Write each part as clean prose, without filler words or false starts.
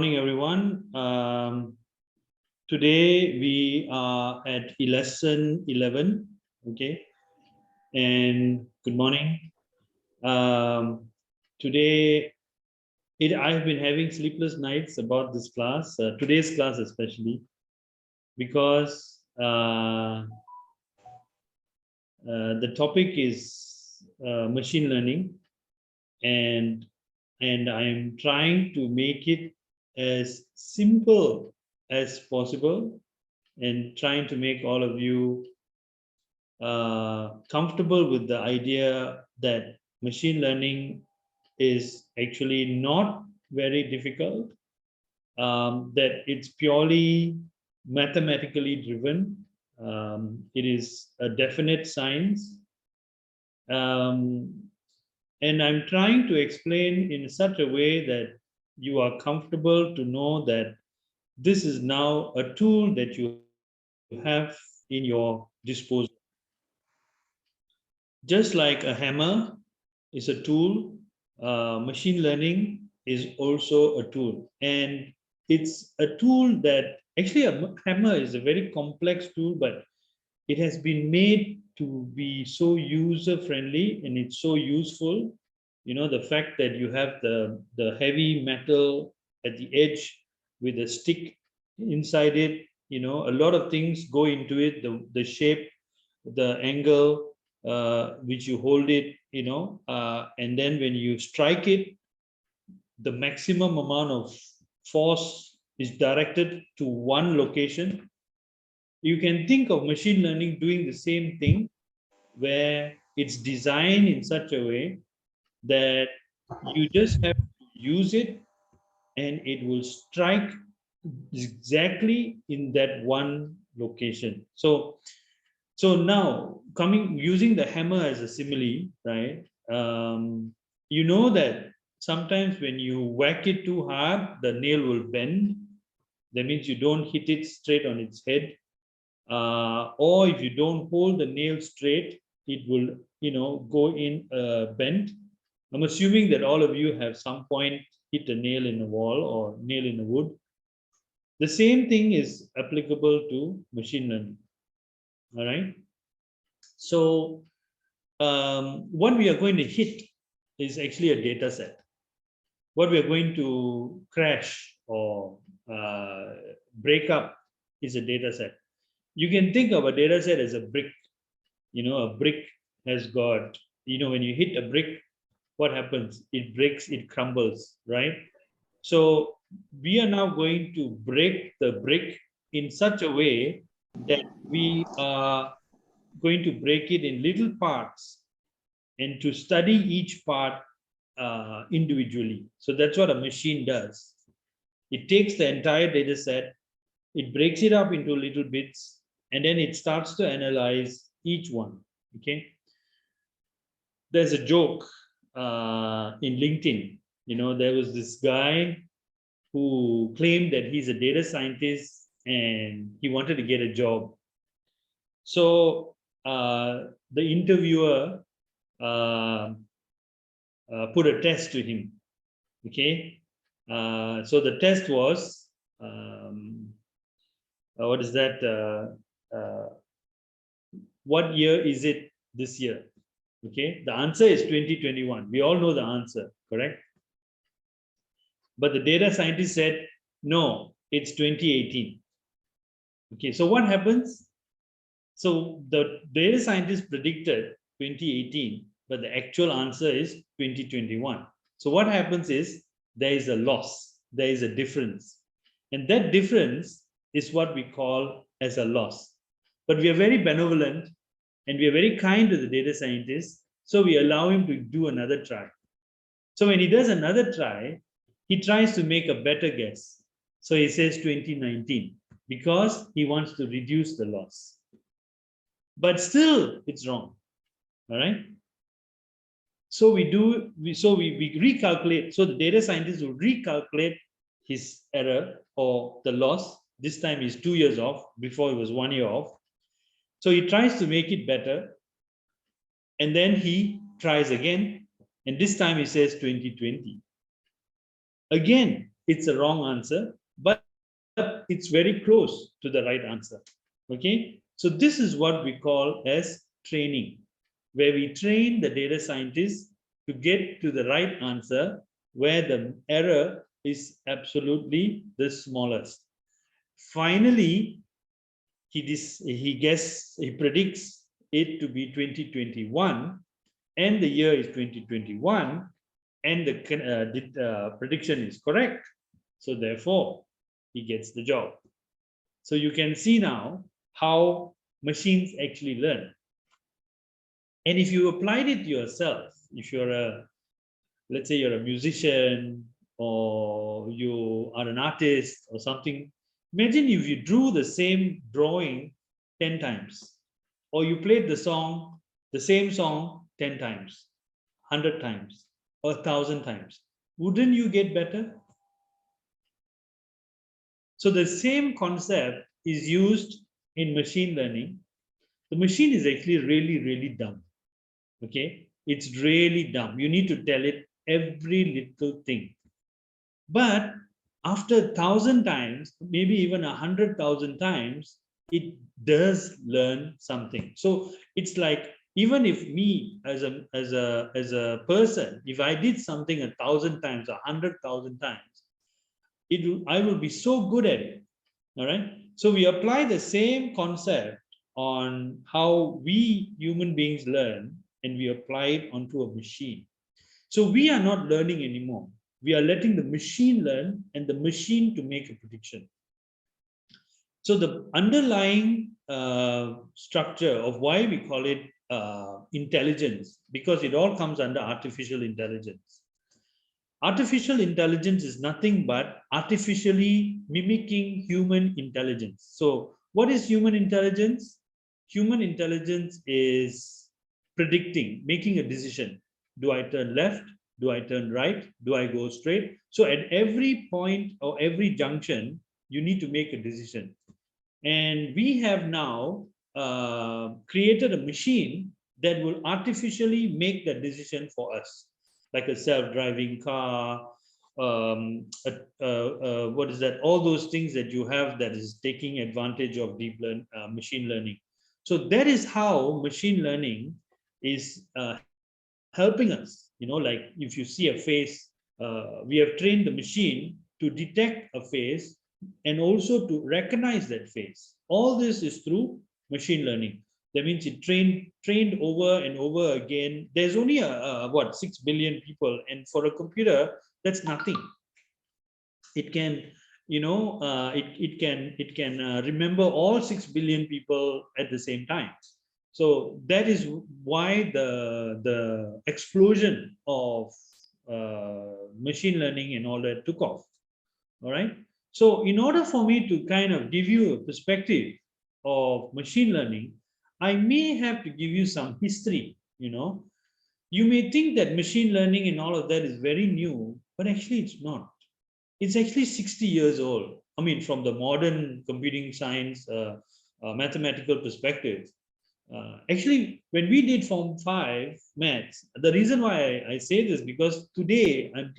morning, everyone. Today we are at lesson 11. Okay, and good morning. Today, I've been having sleepless nights about this class, today's class especially, because the topic is machine learning, and I'm trying to make it as simple as possible and trying to make all of you comfortable with the idea that machine learning is actually not very difficult, that it's purely mathematically driven. It is a definite science. And I'm trying to explain in such a way that you are comfortable to know that this is now a tool that you have in your disposal. Just like a hammer is a tool, machine learning is also a tool. And it's a tool that actually a hammer is a very complex tool, but it has been made to be so user-friendly and it's so useful. You know, the fact that you have the heavy metal at the edge with a stick inside it, you know, a lot of things go into it, the shape, the angle, which you hold it, you know, and then when you strike it, the maximum amount of force is directed to one location. You can think of machine learning doing the same thing, where it's designed in such a way that you just have to use it and it will strike exactly in that one location. So now using the hammer as a simile, right? You know that sometimes when you whack it too hard, the nail will bend. That means you don't hit it straight on its head. Or if you don't hold the nail straight, it will, you know, go in bent. I'm assuming that all of you have some point hit a nail in a wall or nail in a wood. The same thing is applicable to machine learning. All right. So what we are going to hit is actually a data set. What we are going to crash or break up is a data set. You can think of a data set as a brick. You know, a brick has got, you know, when you hit a brick, what happens? It breaks, it crumbles, right? So we are now going to break the brick in such a way that we are going to break it in little parts and to study each part individually. So that's what a machine does. It takes the entire data set, it breaks it up into little bits, and then it starts to analyze each one. Okay. There's a joke in LinkedIn. You know, there was this guy who claimed that he's a data scientist and he wanted to get a job. So the interviewer put a test to him. Okay. So the test was, what is that? What year is it this year? Okay, the answer is 2021. We all know the answer, correct? But the data scientist said, no, it's 2018. Okay, so what happens? So the data scientist predicted 2018, but the actual answer is 2021. So what happens is there is a loss, there is a difference. And that difference is what we call as a loss. But we are very benevolent and we are very kind to the data scientist, so we allow him to do another try. So when he does another try, he tries to make a better guess. So he says 2019 because he wants to reduce the loss. But still, it's wrong. All right. So we recalculate. So the data scientist will recalculate his error or the loss. This time is 2 years off. Before it was 1 year off. So he tries to make it better. And then he tries again. And this time he says 2020. Again, it's a wrong answer, but it's very close to the right answer. Okay, so this is what we call as training, where we train the data scientists to get to the right answer where the error is absolutely the smallest. Finally, he predicts it to be 2021, and the year is 2021, and the prediction is correct. So therefore, he gets the job. So you can see now how machines actually learn. And if you applied it yourself, if you're let's say you're a musician or you are an artist or something, imagine if you drew the same drawing 10 times, or you played the same song 10 times, 100 times, or 1,000 times. Wouldn't you get better? So the same concept is used in machine learning. The machine is actually really, really dumb. Okay, it's really dumb. You need to tell it every little thing. But after 1,000 times, maybe even 100,000 times, it does learn something. So it's like, even if me as a person, if I did something 1,000 times, 100,000 times, I will be so good at it. All right. So we apply the same concept on how we human beings learn, and we apply it onto a machine. So we are not learning anymore. We are letting the machine learn and the machine to make a prediction. So the underlying structure of why we call it intelligence, because it all comes under artificial intelligence. Artificial intelligence is nothing but artificially mimicking human intelligence. So what is human intelligence? Human intelligence is predicting, making a decision. Do I turn left? Do I turn right? Do I go straight? So at every point or every junction, you need to make a decision. And we have now created a machine that will artificially make that decision for us, like a self-driving car, what is that? All those things that you have that is taking advantage of machine learning. So that is how machine learning is helping us. Like if you see a face, we have trained the machine to detect a face and also to recognize that face. All this is through machine learning. That means it trained over and over again. There's only what 6 billion people, and for a computer, that's nothing. It can, it can remember all 6 billion people at the same time. So that is why the explosion of machine learning and all that took off. All right. So in order for me to kind of give you a perspective of machine learning, I may have to give you some history. You may think that machine learning and all of that is very new, but actually it's not. It's actually 60 years old. I mean, from the modern computing science, mathematical perspective. Actually, when we did Form 5 maths, the reason why I say this, because today I'm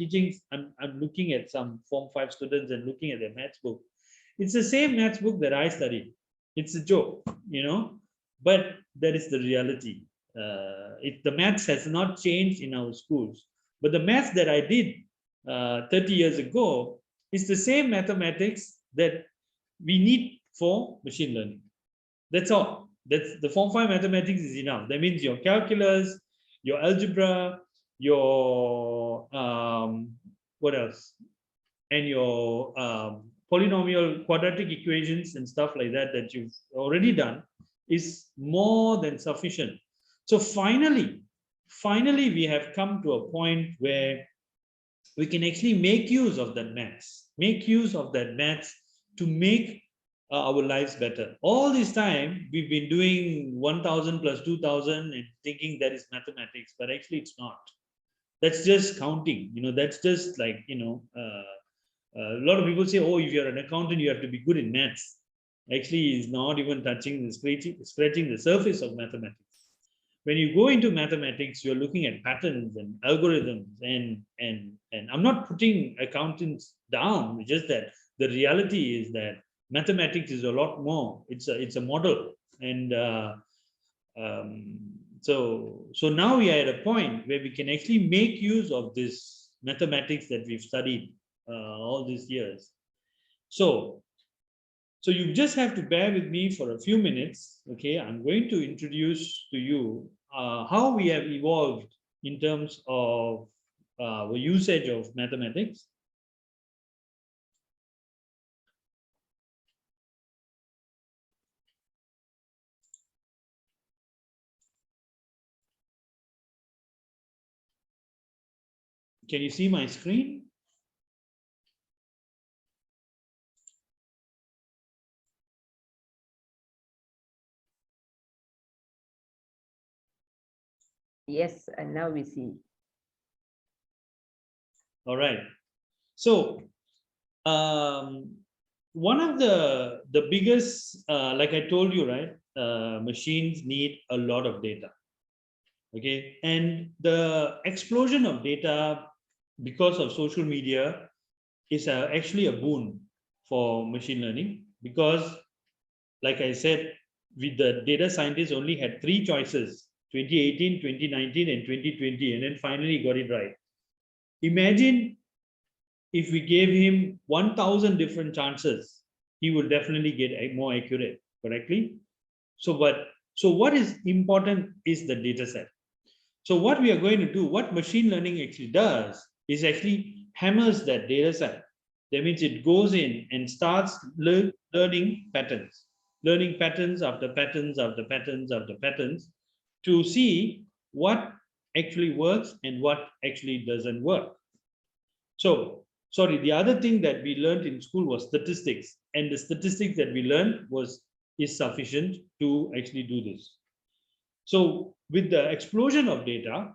looking at some Form 5 students and looking at their maths book. It's the same maths book that I studied. It's a joke, but that is the reality. The maths has not changed in our schools, but the maths that I did 30 years ago is the same mathematics that we need for machine learning. That's all. That's the Form 5 mathematics is enough. That means your calculus, your algebra, your what else, and your polynomial quadratic equations and stuff like that you've already done is more than sufficient. So finally we have come to a point where we can actually make use of that maths, to make our lives better. All this time, we've been doing 1,000 plus 2,000 and thinking that is mathematics, but actually it's not. That's just counting. That's just like, a lot of people say, oh, if you're an accountant, you have to be good in maths. Actually, it's not even touching scratching the surface of mathematics. when you go into mathematics, you're looking at patterns and algorithms, and I'm not putting accountants down. It's just that the reality is that mathematics is a lot more. It's a model, and um, so now we are at a point where we can actually make use of this mathematics that we've studied all these years. So you just have to bear with me for a few minutes. Okay, I'm going to introduce to you how we have evolved in terms of the usage of mathematics. Can you see my screen? Yes, and now we see. All right. So one of the biggest, like I told you, right, machines need a lot of data. Okay, and the explosion of data because of social media is actually a boon for machine learning, because, like I said, with the data scientists only had three choices: 2018, 2019, and 2020, and then finally got it right. Imagine if we gave him 1,000 different chances, he would definitely get more accurate, correctly? So what is important is the data set. So what we are going to do, what machine learning actually does, is actually hammers that data set. That means it goes in and starts learning patterns after patterns after patterns after patterns, to see what actually works and what actually doesn't work. So, sorry, the other thing that we learned in school was statistics, and the statistics that we learned is sufficient to actually do this. So with the explosion of data,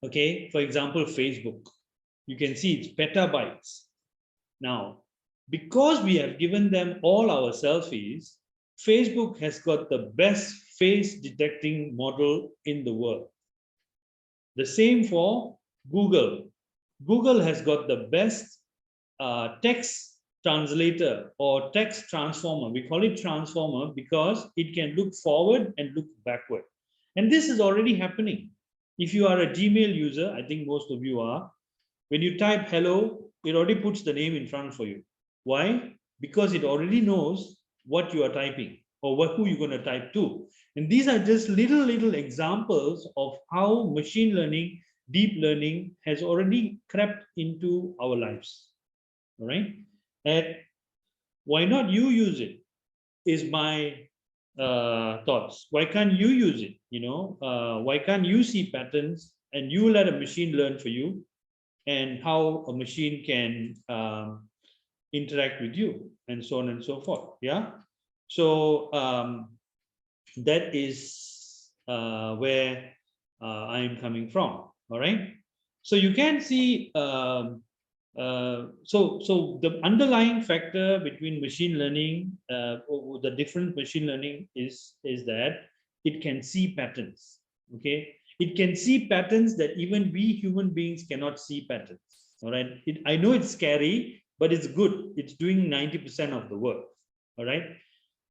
okay, for example, Facebook, you can see it's petabytes. Now, because we have given them all our selfies, Facebook has got the best face detecting model in the world. The same for Google. Google has got the best text translator or text transformer. We call it transformer because it can look forward and look backward. And this is already happening. If you are a Gmail user, I think most of you are, when you type hello, it already puts the name in front for you. Why? Because it already knows what you are typing or who you're going to type to. And these are just little examples of how machine learning, deep learning has already crept into our lives. All right. And why not you use it is my thoughts. Why can't you use it? Why can't you see patterns and you let a machine learn for you, and how a machine can interact with you, and so on and so forth. Yeah. So that is where I am coming from. All right. So you can see. So the underlying factor between machine learning, or the different machine learning, is that it can see patterns. Okay, it can see patterns that even we human beings cannot see patterns. All right, I know it's scary, but it's good. It's doing 90% of the work. All right.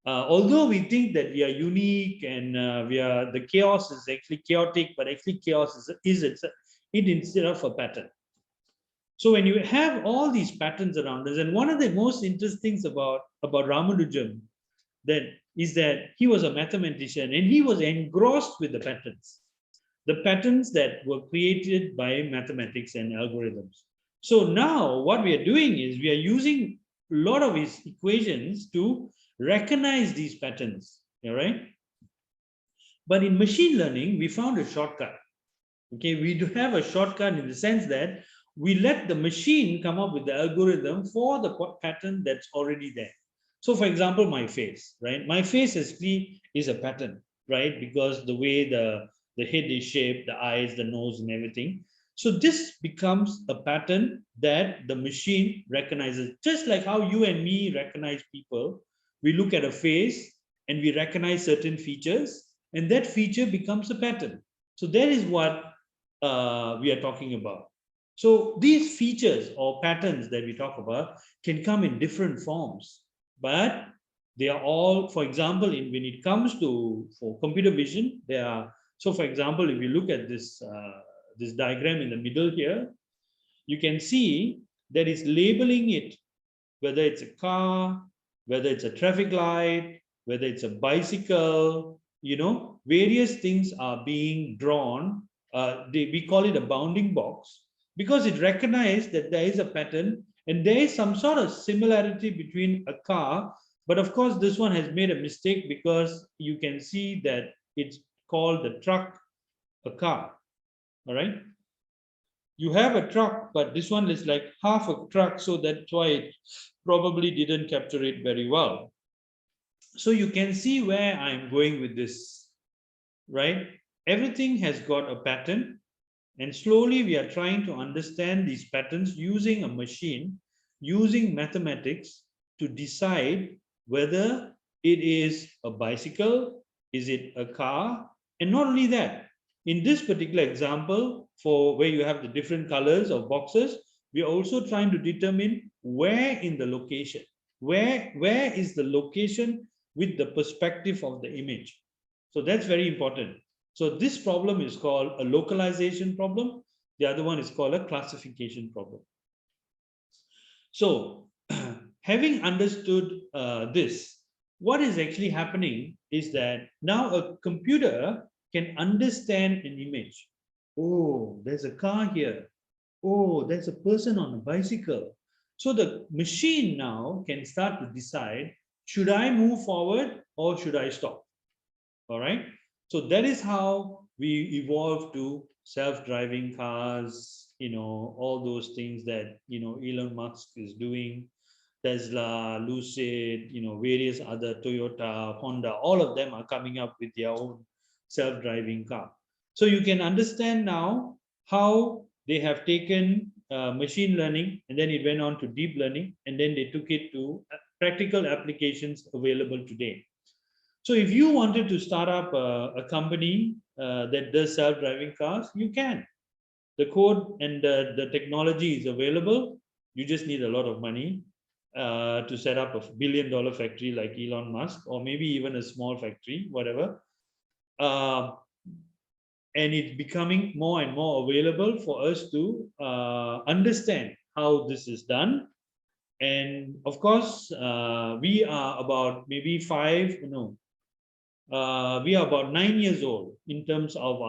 Although we think that we are unique and the chaos is actually chaotic, but actually chaos is it instead of a pattern. So when you have all these patterns around us, and one of the most interesting things about Ramanujam then is that he was a mathematician and he was engrossed with the patterns that were created by mathematics and algorithms. So now what we are doing is we are using a lot of his equations to recognize these patterns. All right. But in machine learning, we found a shortcut. Okay, we do have a shortcut in the sense that we let the machine come up with the algorithm for the pattern that's already there. So for example, my face, right? My face actually is a pattern, right? Because the way the head is shaped, the eyes, the nose, and everything. So this becomes a pattern that the machine recognizes, just like how you and me recognize people. We look at a face and we recognize certain features, and that feature becomes a pattern. So that is what we are talking about. So these features or patterns that we talk about can come in different forms, but they are all, for example, when it comes to for computer vision, there are, so for example, if you look at this this diagram in the middle here, you can see that it's labeling it, whether it's a car, whether it's a traffic light, whether it's a bicycle, various things are being drawn. We call it a bounding box because it recognizes that there is a pattern and there is some sort of similarity between a car. But of course, this one has made a mistake because you can see that it's called the truck, a car. All right. You have a truck, but this one is like half a truck, so that's why it probably didn't capture it very well. So you can see where I'm going with this, right? Everything has got a pattern, and slowly we are trying to understand these patterns using a machine, using mathematics to decide whether it is a bicycle, is it a car, and not only that, in this particular example, for where you have the different colors of boxes, we are also trying to determine where in the location, where is the location with the perspective of the image. So that's very important. So this problem is called a localization problem. The other one is called a classification problem. So having understood this, what is actually happening is that now a computer can understand an image. Oh, there's a car here. Oh, there's a person on a bicycle. So the machine now can start to decide, should I move forward or should I stop? All right. So that is how we evolved to self-driving cars, all those things that, Elon Musk is doing, Tesla, Lucid, various other Toyota, Honda, all of them are coming up with their own self-driving car. So you can understand now how they have taken machine learning and then it went on to deep learning and then they took it to practical applications available today. So if you wanted to start up a company that does self-driving cars, you can. The code and the technology is available. You just need a lot of money to set up a billion-dollar factory like Elon Musk, or maybe even a small factory, whatever. And it's becoming more and more available for us to understand how this is done. And of course, we are about maybe we are about 9 years old in terms of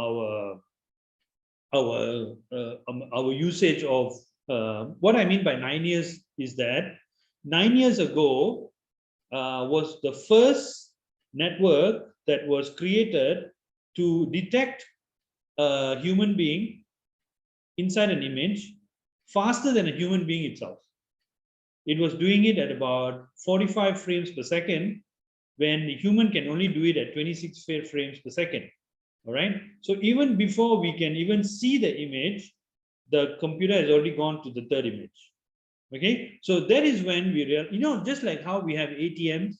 our usage of what I mean by 9 years is that 9 years ago was the first network that was created to detect a human being inside an image faster than a human being itself. It was doing it at about 45 frames per second when the human can only do it at 26 frames per second. All right. So even before we can even see the image, the computer has already gone to the third image. Okay. So that is when we realize, just like how we have ATMs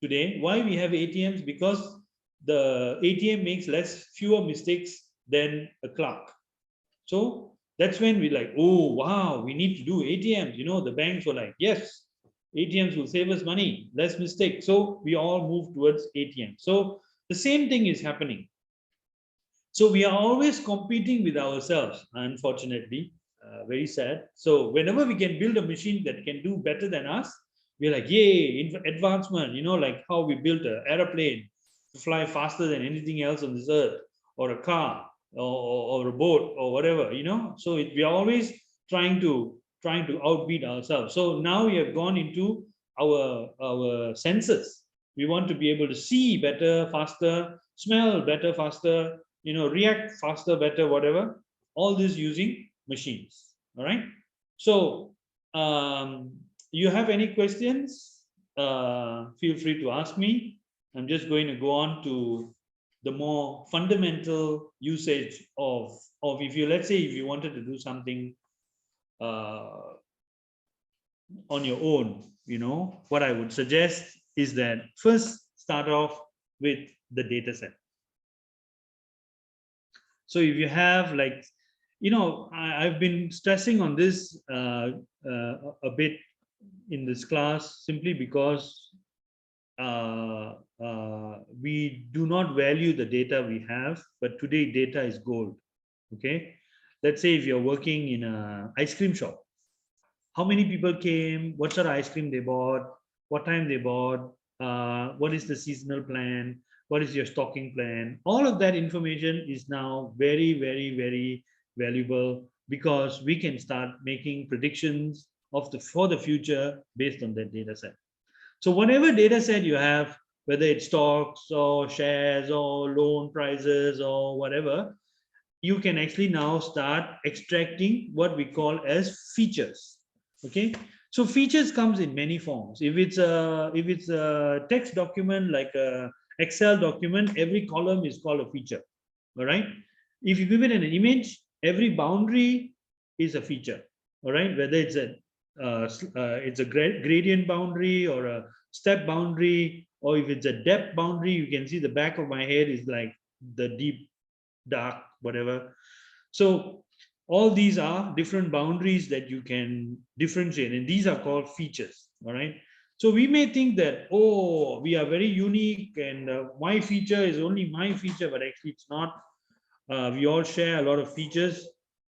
today. Why we have ATMs? Because the ATM makes fewer mistakes than a clerk. So that's when we like, oh wow, we need to do ATMs. The banks were like, yes, ATMs will save us money, less mistake. So we all move towards ATM. So the same thing is happening. So we are always competing with ourselves, unfortunately, very sad. So whenever we can build a machine that can do better than us, we're like, yay, advancement, like how we built an airplane to fly faster than anything else on this earth, or a car, or a boat, or whatever, So we are always trying to outbeat ourselves. So now we have gone into our senses. We want to be able to see better, faster, smell better, faster, react faster, better, whatever. All this using machines. All right. So you have any questions? Feel free to ask me. I'm just going to go on to the more fundamental usage of if you, let's say, if you wanted to do something on your own, what I would suggest is that first start off with the data set. So if you have like, I've been stressing on this a bit in this class simply because we do not value the data we have, but today data is gold. Okay, let's say if you're working in a ice cream shop, how many people came, what sort of ice cream they bought, what time they bought, what is the seasonal plan, what is your stocking plan. All of that information is now very, very, very valuable because we can start making predictions for the future based on that data set. So whatever data set you have, whether it's stocks or shares or loan prices or whatever, you can actually now start extracting what we call as features. Okay, so features comes in many forms. If it's a text document like a Excel document, every column is called a feature. All right, if you give it an image, every boundary is a feature. All right, whether it's a gradient boundary or a step boundary, or if it's a depth boundary, you can see the back of my head is like the deep dark whatever. So all these are different boundaries that you can differentiate, and these are called features. All right, so we may think that, oh, we are very unique and my feature is only my feature, but actually it's not. We all share a lot of features.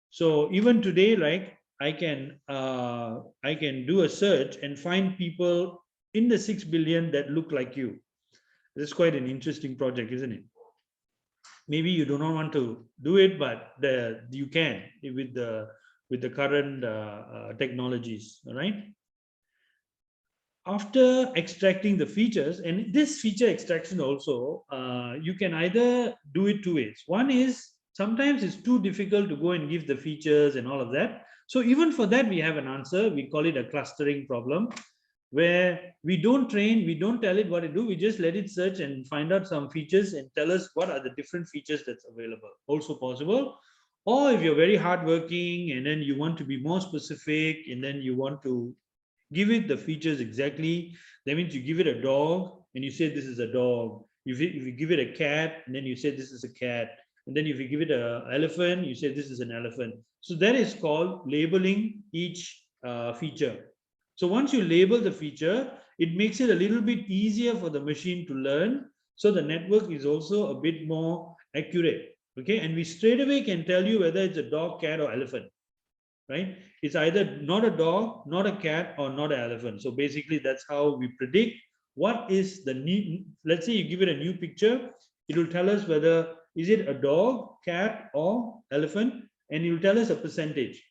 So even today, like I can do a search and find people in the 6 billion that look like you. This is quite an interesting project, isn't it? Maybe you do not want to do it, but you can with the current technologies. All right, after extracting the features, and this feature extraction also, you can either do it two ways. One is sometimes it's too difficult to go and give the features and all of that, so even for that we have an answer. We call it a clustering problem, where we don't train, we don't tell it what to do, we just let it search and find out some features and tell us what are the different features that's available. Also possible. Or if you're very hardworking and then you want to be more specific and then you want to give it the features exactly, that means you give it a dog and you say this is a dog. If you give it a cat and then you say this is a cat, and then if you give it an elephant, you say this is an elephant. So that is called labeling each feature. So once you label the feature, it makes it a little bit easier for the machine to learn. So the network is also a bit more accurate. Okay, and we straight away can tell you whether it's a dog, cat, or elephant. Right? It's either not a dog, not a cat, or not an elephant. So basically, that's how we predict what is the new. Let's say you give it a new picture, it will tell us whether is it a dog, cat, or elephant, and it will tell us a percentage.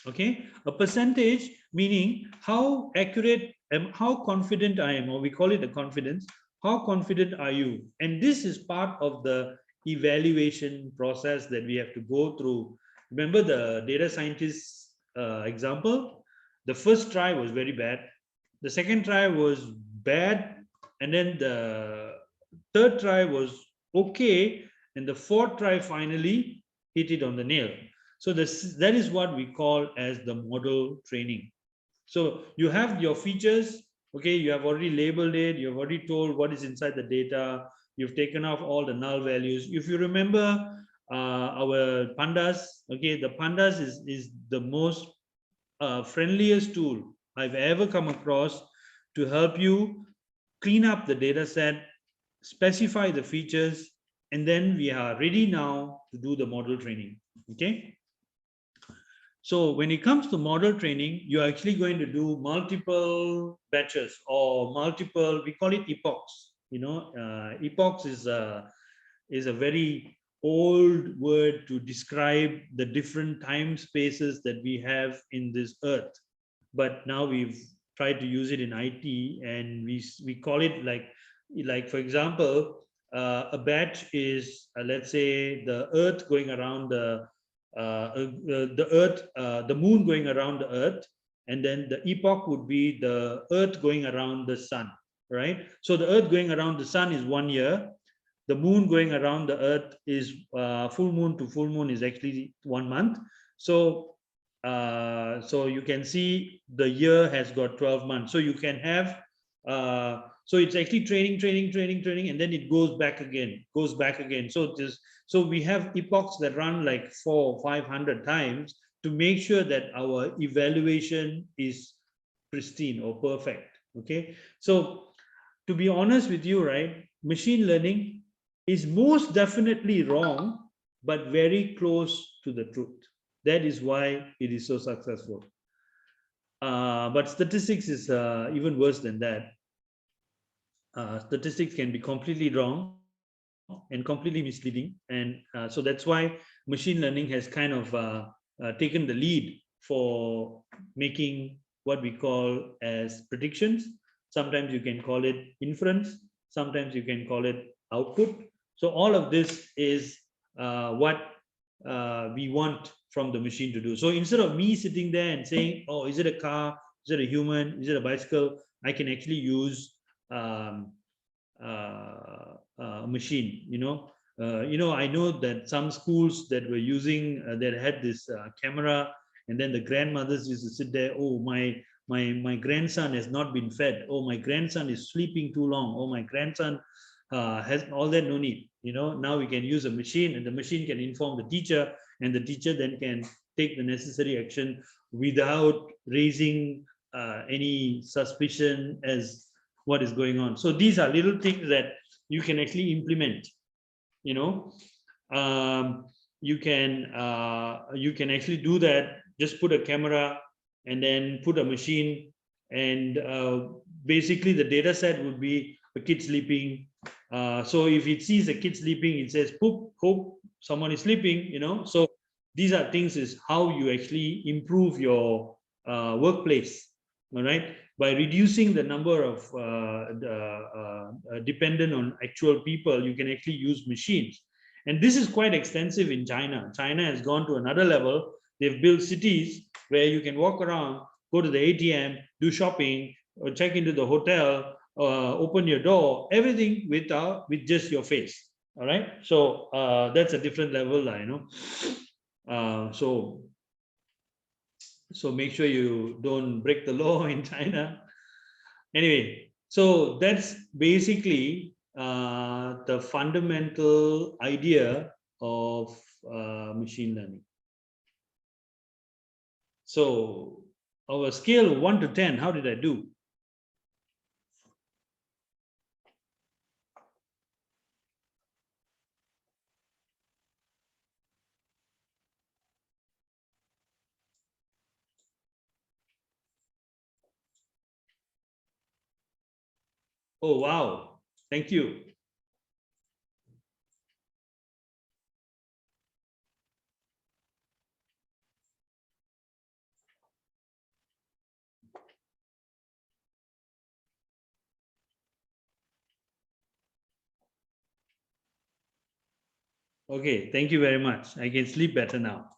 Okay, a percentage meaning how accurate, how confident I am, or we call it a confidence. How confident are you? And this is part of the evaluation process that we have to go through. Remember the data scientist example? The first try was very bad. The second try was bad. And then the third try was okay. And the fourth try finally hit it on the nail. So that is what we call as the model training. So you have your features, okay, you have already labeled it, you've already told what is inside the data, you've taken off all the null values. If you remember our pandas, okay, the pandas is the most friendliest tool I've ever come across to help you clean up the data set, specify the features, and then we are ready now to do the model training. Okay. So when it comes to model training, you're actually going to do multiple batches or multiple, we call it epochs. Epochs is a very old word to describe the different time spaces that we have in this earth. But now we've tried to use it in IT, and we call it like for example, a batch is let's say the earth going around the moon going around the earth, and then the epoch would be the earth going around the sun, right? So the earth going around the sun is 1 year. The moon going around the earth is full moon to full moon is actually 1 month. So so you can see the year has got 12 months. So you can have So it's actually training, and then it goes back again. So we have epochs that run like 400-500 times to make sure that our evaluation is pristine or perfect. Okay, so to be honest with you, right, machine learning is most definitely wrong, but very close to the truth. That is why it is so successful. But statistics is even worse than that. Statistics can be completely wrong and completely misleading, and so that's why machine learning has kind of taken the lead for making what we call as predictions. Sometimes you can call it inference, sometimes you can call it output. So all of this is what we want from the machine to do. So instead of me sitting there and saying, oh, is it a car, is it a human, is it a bicycle, I can actually use machine. I know that some schools that were using that had this camera, and then the grandmothers used to sit there. Oh, my grandson has not been fed. Oh, my grandson is sleeping too long. Oh, my grandson has all that. No need. Now we can use a machine, and the machine can inform the teacher, and the teacher then can take the necessary action without raising any suspicion as what is going on. So these are little things that you can actually implement. You can actually do that. Just put a camera and then put a machine, and basically the data set would be a kid sleeping. So if it sees a kid sleeping, it says, poop, hope someone is sleeping. So these are things is how you actually improve your workplace. All right, by reducing the number of dependent on actual people, you can actually use machines. And this is quite extensive in China. China has gone to another level. They've built cities where you can walk around, go to the ATM, do shopping, or check into the hotel, open your door, everything with just your face. All right, so that's a different level, so make sure you don't break the law in China. Anyway, so that's basically the fundamental idea of machine learning. So our scale of 1 to 10, how did I do? Oh, wow. Thank you. Okay, thank you very much. I can sleep better now.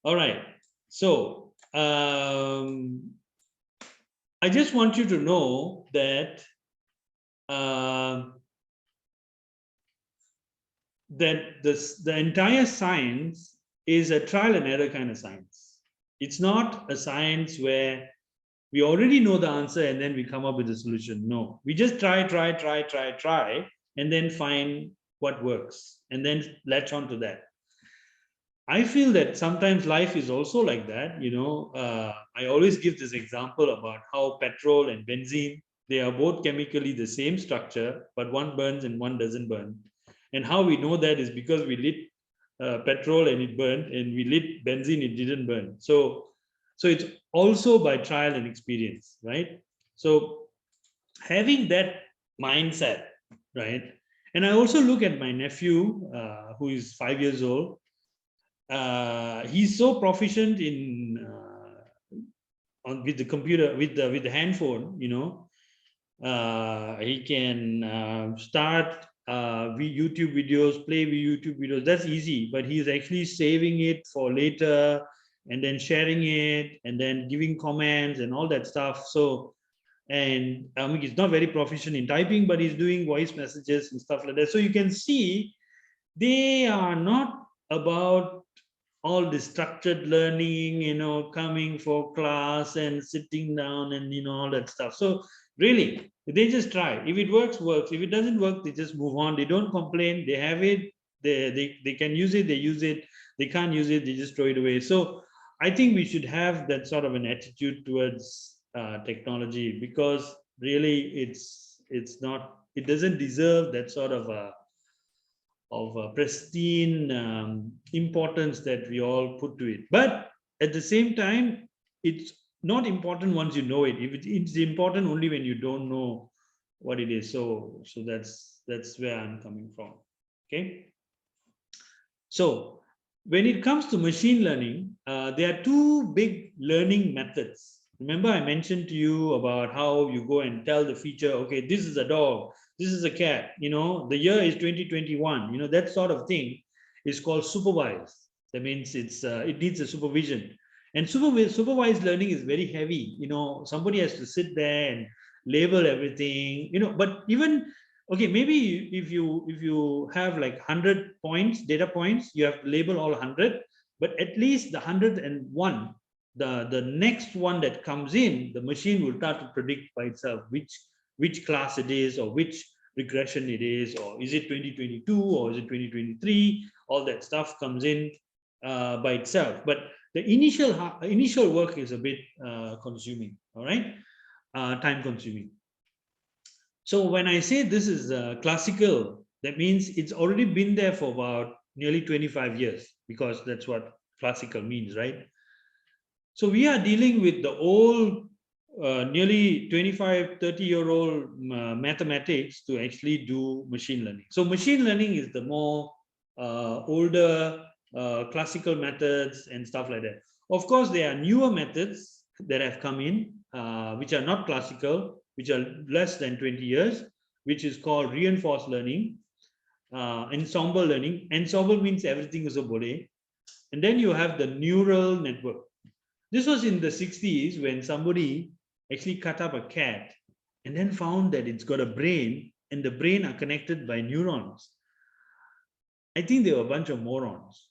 All right. So I just want you to know that the entire science is a trial and error kind of science. It's not a science where we already know the answer and then we come up with a solution. No, we just try, and then find what works and then latch on to that. I feel that sometimes life is also like that. I always give this example about how petrol and benzene, they are both chemically the same structure, but one burns and one doesn't burn. And how we know that is because we lit petrol and it burned, and we lit benzene, it didn't burn. So it's also by trial and experience, right? So having that mindset, right? And I also look at my nephew, who is 5 years old. He's so proficient in with the computer, with the handphone. He can start YouTube videos, play with YouTube videos. That's easy, but he's actually saving it for later and then sharing it and then giving comments and all that stuff. So, and he's not very proficient in typing, but he's doing voice messages and stuff like that. So you can see they are not about all the structured learning, coming for class and sitting down and, all that stuff. So really, they just try. If it works, works. If it doesn't work, they just move on. They don't complain. They have it. They can use it. They use it. They can't use it. They just throw it away. So I think we should have that sort of an attitude towards technology, because really it's not, it doesn't deserve that sort of a pristine importance that we all put to it. But at the same time, it's not important once you know it. It's important only when you don't know what it is. So that's where I'm coming from. Okay. So when it comes to machine learning, there are two big learning methods. Remember, I mentioned to you about how you go and tell the feature, okay, this is a dog, this is a cat, the year is 2021, that sort of thing is called supervised. That means it needs a supervision. And supervised learning is very heavy. Somebody has to sit there and label everything, but even, okay, maybe if you have like 100 points, data points, you have to label all 100, but at least the 101, the next one that comes in, the machine will start to predict by itself which class it is, or which regression it is, or is it 2022 or is it 2023. All that stuff comes in by itself, but the initial work is a bit consuming. All right, time consuming. So when I say this is classical, that means it's already been there for about nearly 25 years, because that's what classical means, right? So we are dealing with the old, nearly 25, 30-year-old mathematics to actually do machine learning. So machine learning is the more older classical methods and stuff like that. Of course, there are newer methods that have come in, which are not classical, which are less than 20 years, which is called reinforced learning, ensemble learning. Ensemble means everything is a bole. And then you have the neural network. This was in the 60s when somebody actually cut up a cat and then found that it's got a brain, and the brain are connected by neurons. I think they were a bunch of morons,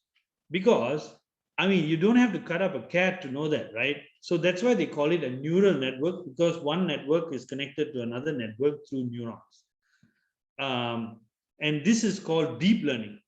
because, I mean, you don't have to cut up a cat to know that, right? So that's why they call it a neural network, because one network is connected to another network through neurons. And this is called deep learning.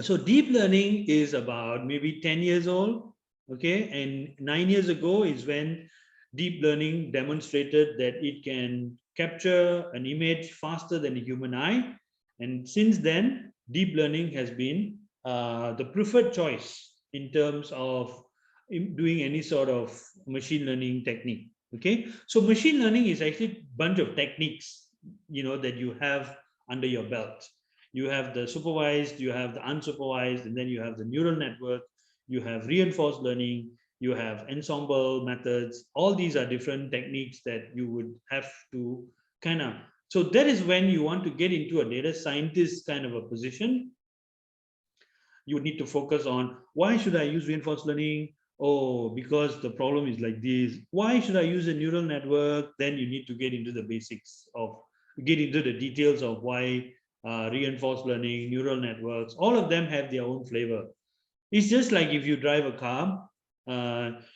So deep learning is about maybe 10 years old, okay? And 9 years ago is when deep learning demonstrated that it can capture an image faster than a human eye. And since then, deep learning has been the preferred choice in terms of doing any sort of machine learning technique. Okay, so machine learning is actually a bunch of techniques, that you have under your belt. You have the supervised, you have the unsupervised, and then you have the neural network, you have reinforced learning, you have ensemble methods. All these are different techniques that you would have to kind of, so that is when you want to get into a data scientist kind of a position. You would need to focus on, why should I use reinforced learning? Oh, because the problem is like this. Why should I use a neural network? Then you need to get into the basics of, get into the details of why reinforced learning, neural networks, all of them have their own flavor. It's just like if you drive a car,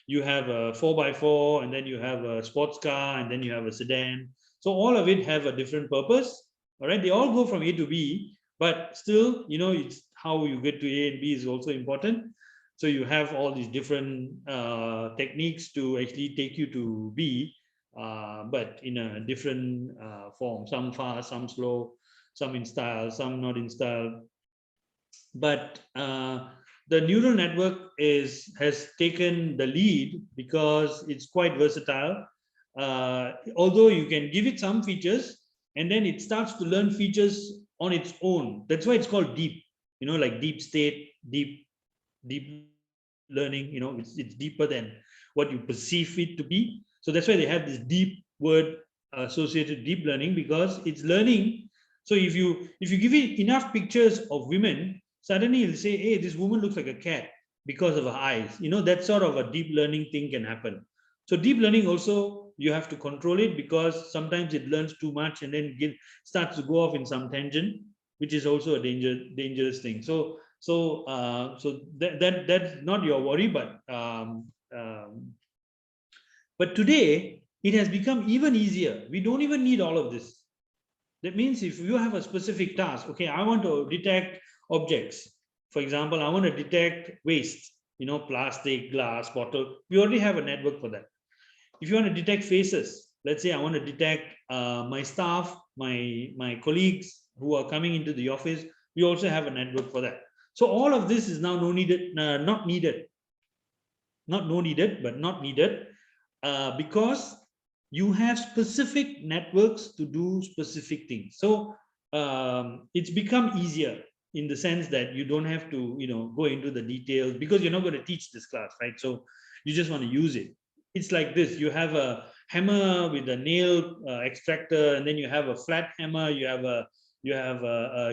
you have a 4x4, and then you have a sports car, and then you have a sedan. So all of it have a different purpose. All right, they all go from A to B, but still, it's how you get to A and B is also important. So you have all these different techniques to actually take you to B, but in a different form. Some fast, some slow, some in style, some not in style. But the neural network has taken the lead because it's quite versatile. Although you can give it some features, and then it starts to learn features on its own. That's why it's called deep. Like deep state, deep learning. It's deeper than what you perceive it to be. So that's why they have this deep word associated deep learning, because it's learning. So if you give it enough pictures of women, suddenly it'll say, hey, this woman looks like a cat because of her eyes. That sort of a deep learning thing can happen. So deep learning also, you have to control it, because sometimes it learns too much and then starts to go off in some tangent, which is also a dangerous thing. So So so that's not your worry, but today it has become even easier. We don't even need all of this. That means if you have a specific task, okay, I want to detect objects. For example, I want to detect waste, plastic, glass, bottle. We already have a network for that. If you want to detect faces, let's say I want to detect my staff, my colleagues who are coming into the office, we also have a network for that. So all of this is now not needed, but not needed, because you have specific networks to do specific things. So it's become easier in the sense that you don't have to, go into the details, because you're not going to teach this class, right? So you just want to use it. It's like this: you have a hammer with a nail extractor, and then you have a flat hammer, you have a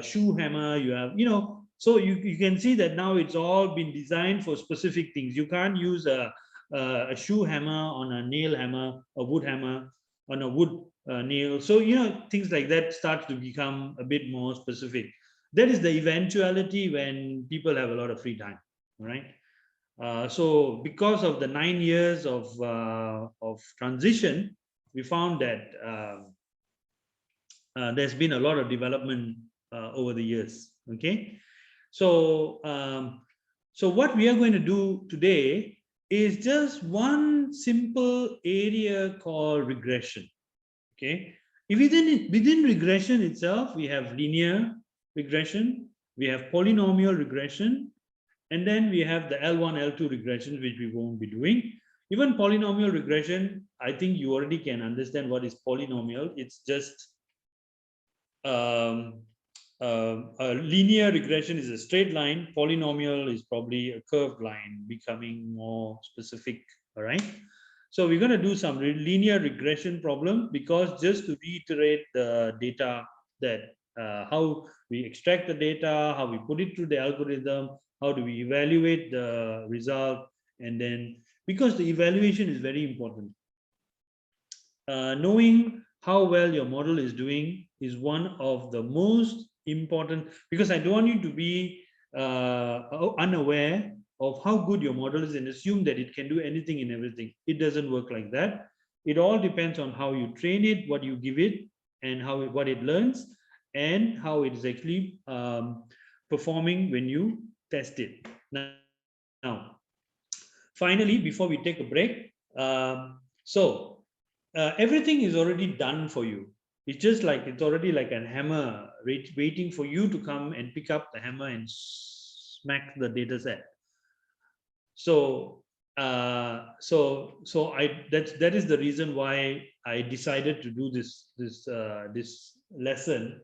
shoe hammer, you have, so you can see that now it's all been designed for specific things. You can't use a shoe hammer on a nail hammer, a wood hammer on a wood nail. So, things like that start to become a bit more specific. That is the eventuality when people have a lot of free time, right? So because of the 9 years of transition, we found that there's been a lot of development over the years. Okay, so so what we are going to do today is just one simple area called regression. Okay, within regression itself, we have linear regression, we have polynomial regression, and then we have the L1, L2 regressions, which we won't be doing. Even polynomial regression, I think you already can understand what is polynomial. It's just a linear regression is a straight line. Polynomial is probably a curved line, becoming more specific. All right. So we're going to do some linear regression problem, because just to reiterate the data, that how we extract the data, how we put it through the algorithm, how do we evaluate the result, and then because the evaluation is very important. Knowing how well your model is doing is one of the most important, because I don't want you to be unaware of how good your model is and assume that it can do anything and everything. It doesn't work like that. It all depends on how you train it, what you give it, and what it learns, and how it is actually performing when you test it. Now, finally, before we take a break, everything is already done for you. It's already like a hammer waiting for you to come and pick up the hammer and smack the data set. So that is the reason why I decided to do this lesson,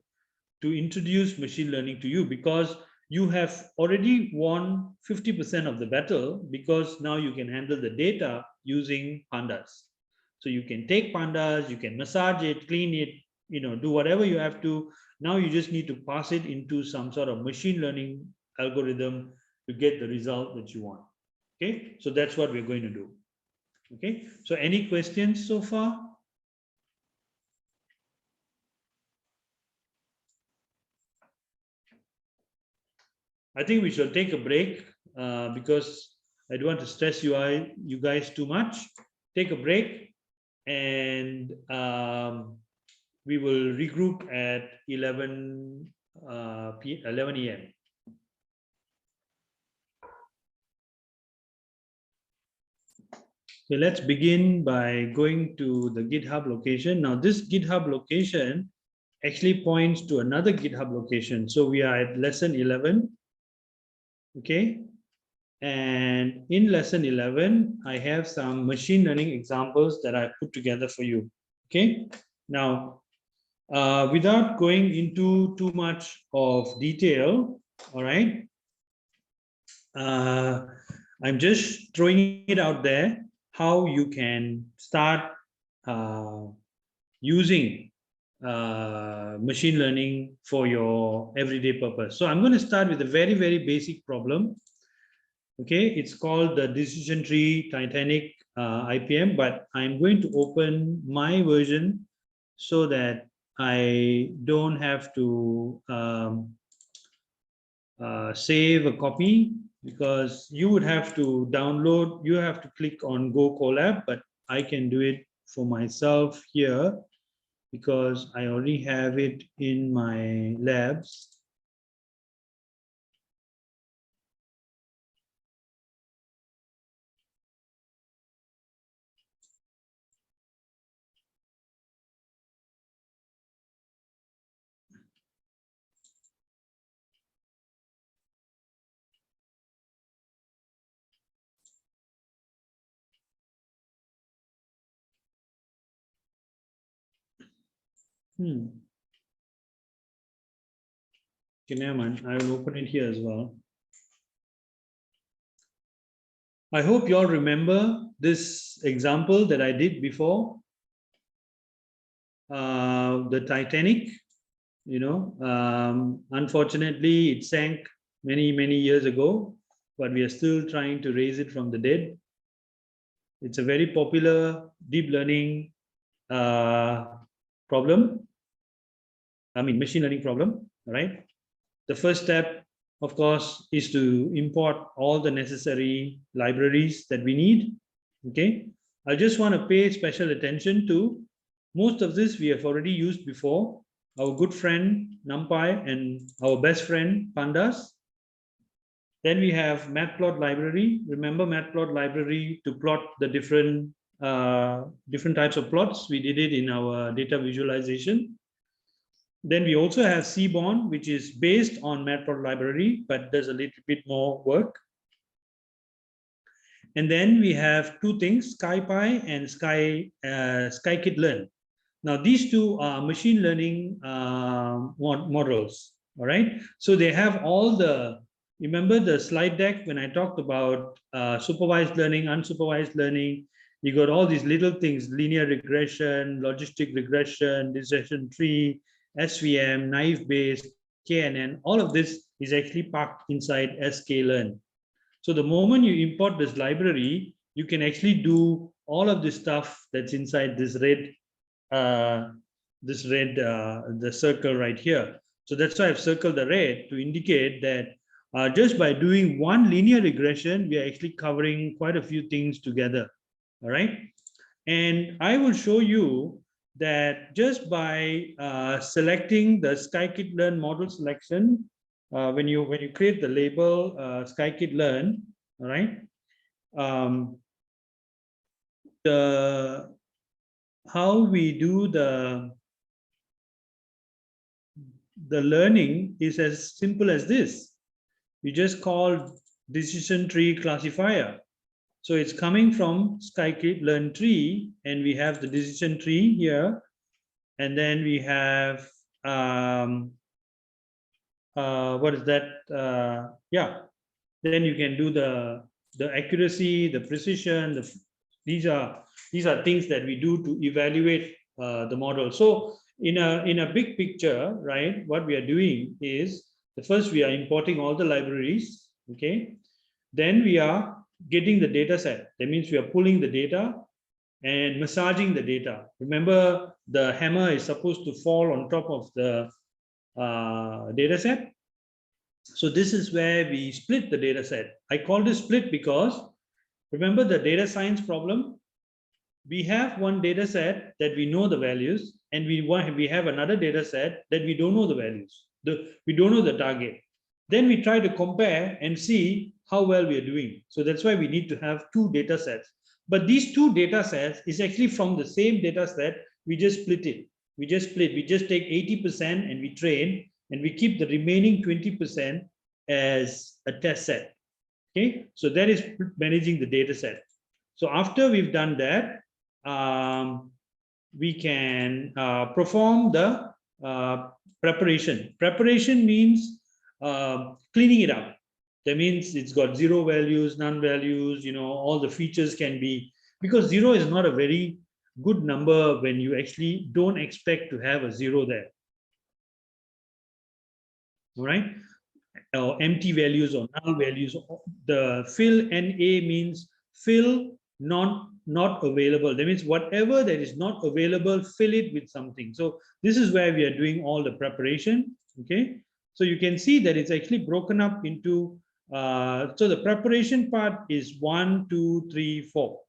to introduce machine learning to you, because you have already won 50% of the battle, because now you can handle the data using pandas. So you can take pandas, you can massage it, clean it, do whatever you have to. Now you just need to pass it into some sort of machine learning algorithm to get the result that you want. Okay, so that's what we're going to do. Okay, so any questions so far? I think we should take a break, because I don't want to stress you guys too much. Take a break, and we will regroup at 11 a.m. So let's begin by going to the GitHub location. Now this GitHub location actually points to another GitHub location. So we are at lesson 11. Okay. And in lesson 11, I have some machine learning examples that I put together for you. Okay. Now, without going into too much of detail, all right, I'm just throwing it out there how you can start using machine learning for your everyday purpose. So I'm going to start with a very, very basic problem. Okay, it's called the decision tree Titanic IPM, but I'm going to open my version so that I don't have to save a copy, because you would have to download, you have to click on Go Colab, but I can do it for myself here because I already have it in my labs. Okay, never mind. I will open it here as well. I hope you all remember this example that I did before. The Titanic, unfortunately it sank many years ago, but we are still trying to raise it from the dead. It's a very popular deep learning problem. I mean, machine learning problem, right? The first step, of course, is to import all the necessary libraries that we need. Okay, I just want to pay special attention to most of this we have already used before. Our good friend NumPy and our best friend Pandas. Then we have matplot library. Remember matplot library to plot the different types of plots. We did it in our data visualization. Then we also have Seaborn, which is based on matplot library, but does a little bit more work. And then we have two things, SkyPy and Scikit-learn. Now, these two are machine learning models, all right? So they have all the, remember the slide deck when I talked about supervised learning, unsupervised learning, you got all these little things, linear regression, logistic regression, decision tree, SVM, naive Bayes, KNN, all of this is actually packed inside sklearn. So the moment you import this library, you can actually do all of this stuff that's inside this red, the circle right here. So that's why I've circled the red to indicate that just by doing one linear regression, we are actually covering quite a few things together. All right. And I will show you that just by selecting the Scikit-learn model selection, when you create the label Scikit-learn, all right, how we do the learning is as simple as this. We just call decision tree classifier. So it's coming from Scikit-learn tree, and we have the decision tree here, and then we have what is that? Yeah, then you can do the accuracy, the precision. These are things that we do to evaluate the model. So in a big picture, right, what we are doing is first we are importing all the libraries. Okay, then we are getting the data set. That means we are pulling the data and massaging the data. Remember, the hammer is supposed to fall on top of the data set. So this is where we split the data set. I call this split because remember the data science problem? We have one data set that we know the values, and we have another data set that we don't know the values. We don't know the target. Then we try to compare and see how well we are doing. So that's why we need to have two data sets. But these two data sets is actually from the same data set. We just split it. We just take 80% and we train, and we keep the remaining 20% as a test set. Okay, so that is managing the data set. So after we've done that, we can perform the preparation. Preparation means cleaning it up. That means it's got zero values, none values, all the features can be, because zero is not a very good number when you actually don't expect to have a zero there. All right, or empty values or null values. The fill NA means fill not available. That means whatever that is not available, fill it with something. So this is where we are doing all the preparation. Okay, So you can see that it's actually broken up into, so the preparation part is 1, 2, 3, 4.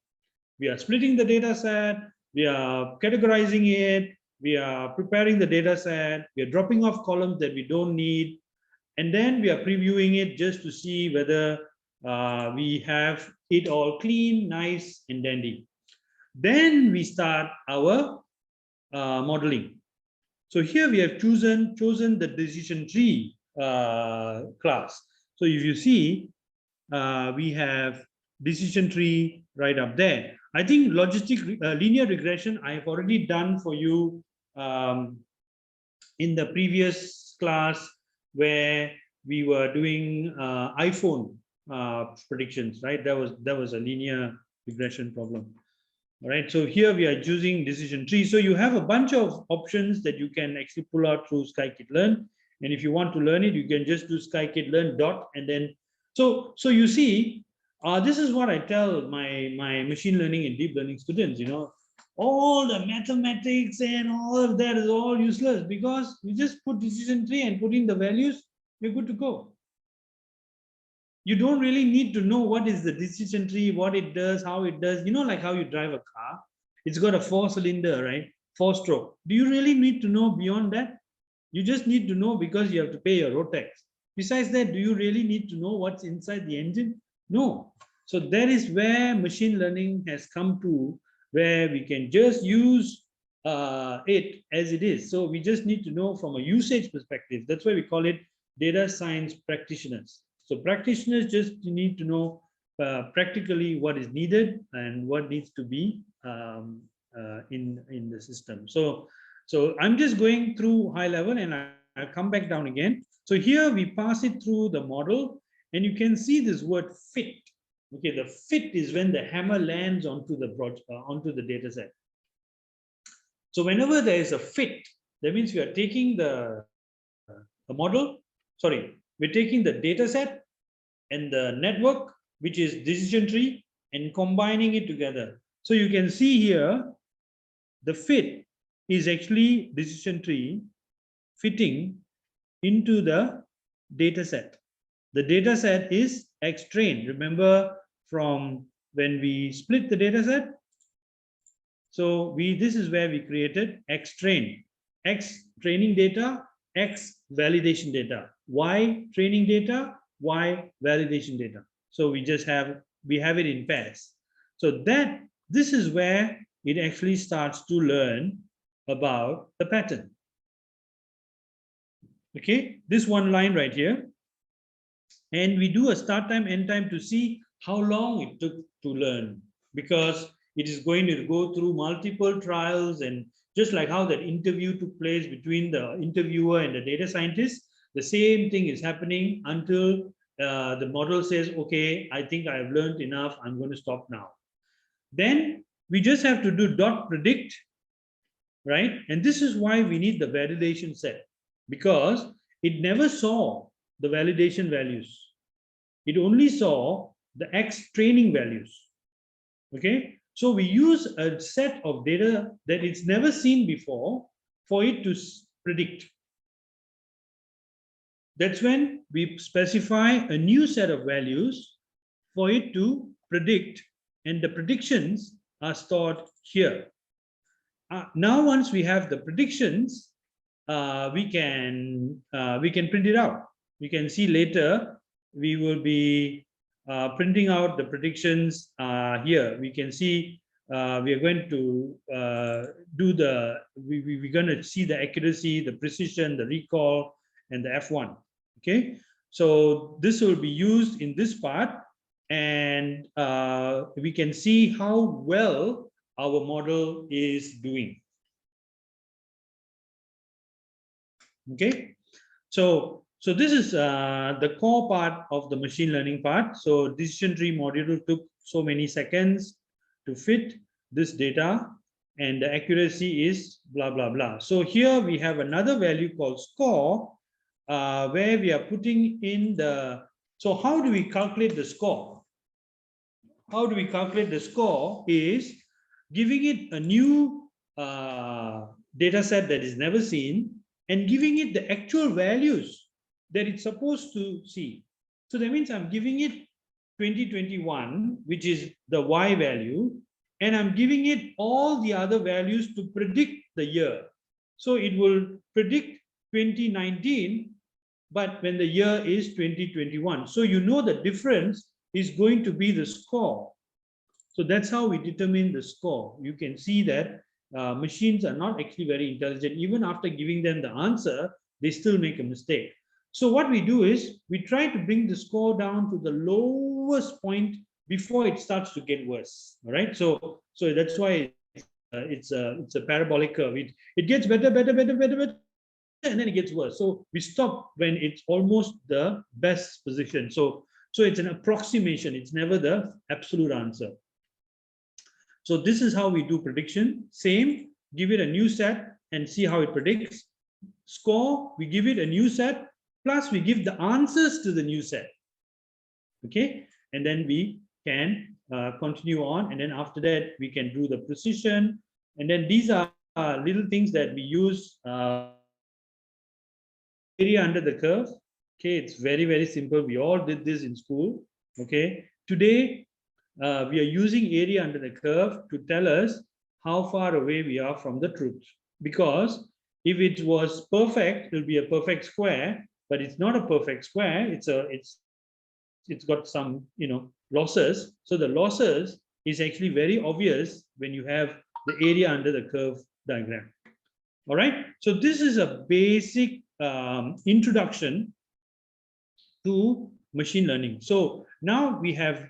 We are splitting the data set, we are categorizing it, we are preparing the data set, we are dropping off columns that we don't need, and then we are previewing it just to see whether we have it all clean, nice, and dandy. Then we start our modeling. So here we have chosen the decision tree class. So if you see, we have decision tree right up there. I think linear regression I have already done for you in the previous class, where we were doing iPhone predictions, right? That was a linear regression problem. All right, so here we are choosing decision tree. So you have a bunch of options that you can actually pull out through scikit-learn. And if you want to learn it, you can just do scikit-learn dot, and then, so you see, this is what I tell my machine learning and deep learning students, all the mathematics and all of that is all useless, because you just put decision tree and put in the values, you're good to go. You don't really need to know what is the decision tree, what it does, how it does. Like how you drive a car. It's got a 4-cylinder, right? 4-stroke. Do you really need to know beyond that? You just need to know because you have to pay your road tax. Besides that, do you really need to know what's inside the engine? No. So that is where machine learning has come to, where we can just use it as it is. So we just need to know from a usage perspective. That's why we call it data science practitioners. So practitioners just need to know practically what is needed and what needs to be in the system. So I'm just going through high level, and I'll come back down again. So here we pass it through the model, and you can see this word fit. Okay, the fit is when the hammer lands onto the data set. So whenever there is a fit, that means we are taking the model, sorry, we're taking the data set and the network, which is decision tree, and combining it together. So you can see here, the fit is actually decision tree fitting into the data set. The data set is X trained. Remember from when we split the data set? So this is where we created X trained. X training data, X validation data. Y training data, Y validation data. So we have it in pairs. So this is where it actually starts to learn about the pattern. Okay, this one line right here. And we do a start time, end time to see how long it took to learn, because it is going to go through multiple trials, and just like how that interview took place between the interviewer and the data scientist, the same thing is happening until the model says, okay, I think I've learned enough, I'm going to stop now. Then we just have to do dot predict, right? And this is why we need the validation set, because it never saw the validation values. It only saw the X training values. Okay, so we use a set of data that it's never seen before for it to predict. That's when we specify a new set of values for it to predict, and the predictions are stored here. Now, once we have the predictions, we can print it out. We can see later we will be printing out the predictions here. We can see we are going to we're going to see the accuracy, the precision, the recall, and the F1. Okay, so this will be used in this part, and we can see how well our model is doing. Okay, so this is the core part of the machine learning part. So decision tree module took so many seconds to fit this data, and the accuracy is blah blah blah. So here we have another value called score, where we are putting in the, so how do we calculate the score? How do we calculate the score is giving it a new data set that is never seen, and giving it the actual values that it's supposed to see. So that means I'm giving it 2021, which is the Y value, and I'm giving it all the other values to predict the year. So it will predict 2019, but when the year is 2021. So you know the difference is going to be the score. So that's how we determine the score. You can see that machines are not actually very intelligent. Even after giving them the answer, they still make a mistake. So what we do is we try to bring the score down to the lowest point before it starts to get worse. All right. So that's why it's a parabolic curve. It gets better, and then it gets worse. So we stop when it's almost the best position. So it's an approximation. It's never the absolute answer. So this is how we do prediction. Same, give it a new set and see how it predicts. Score, we give it a new set, plus we give the answers to the new set. Okay, and then we can continue on. And then after that, we can do the precision. And then these are little things that we use. Area under the curve. Okay, it's very, very simple. We all did this in school. Okay, today we are using area under the curve to tell us how far away we are from the truth. Because if it was perfect, it'll be a perfect square, but it's not a perfect square. It's got some losses. So the losses is actually very obvious when you have the area under the curve diagram. All right. So this is a basic introduction to machine learning. So now we have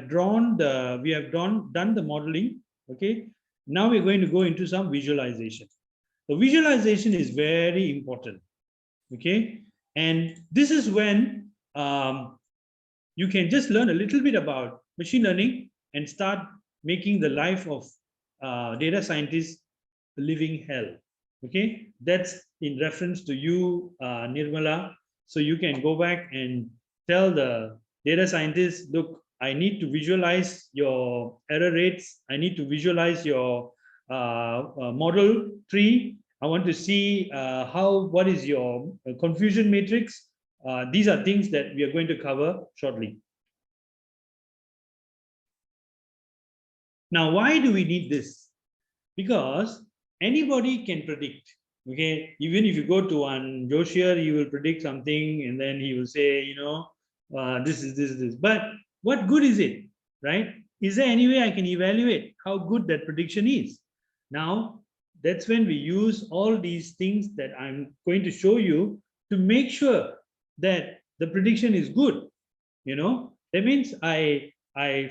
done the modeling. Okay, now we're going to go into some visualization. The visualization is very important. Okay, and this is when you can just learn a little bit about machine learning and start making the life of data scientists a living hell. Okay, that's in reference to you, Nirmala. So you can go back and tell the data scientists, look, I need to visualize your error rates. I need to visualize your model tree. I want to see what is your confusion matrix. These are things that we are going to cover shortly. Now, why do we need this? Because anybody can predict. Okay, even if you go to one Joshier, he will predict something and then he will say, this is this. But what good is it, right? Is there any way I can evaluate how good that prediction is? Now, that's when we use all these things that I'm going to show you to make sure that the prediction is good. That means I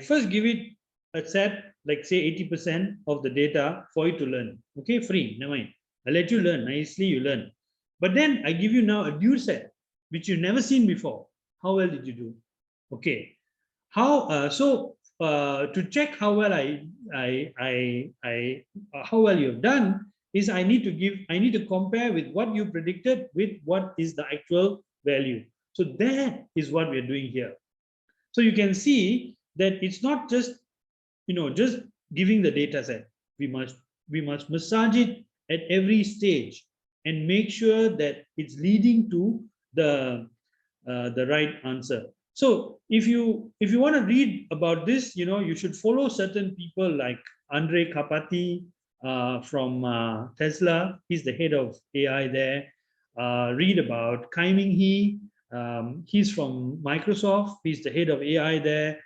first give it a set, like say 80% of the data for you to learn. Okay, free, never mind. I let you learn, nicely you learn. But then I give you now a new set, which you've never seen before. How well did you do? Okay. To check how well how well you've done is I need to compare with what you predicted with what is the actual value. So that is what we're doing here. So you can see that it's not just just giving the data set. We must massage it at every stage and make sure that it's leading to the right answer. So if you want to read about this, you should follow certain people like Andre Kapati from Tesla. He's the head of AI there. Read about Kai-Ming He. He's from Microsoft. He's the head of AI there.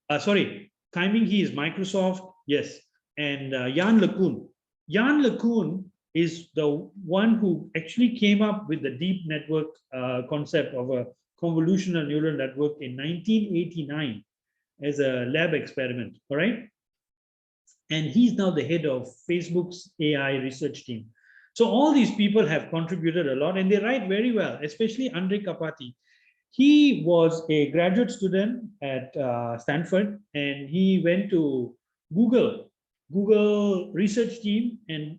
Kai-Ming He is Microsoft. Yes. And Jan Lacoon. Jan Lacoon is the one who actually came up with the deep network concept of a convolutional neural network in 1989 as a lab experiment. All right. And he's now the head of Facebook's AI research team. So all these people have contributed a lot and they write very well, especially Andre Kapati. He was a graduate student at Stanford and he went to Google research team and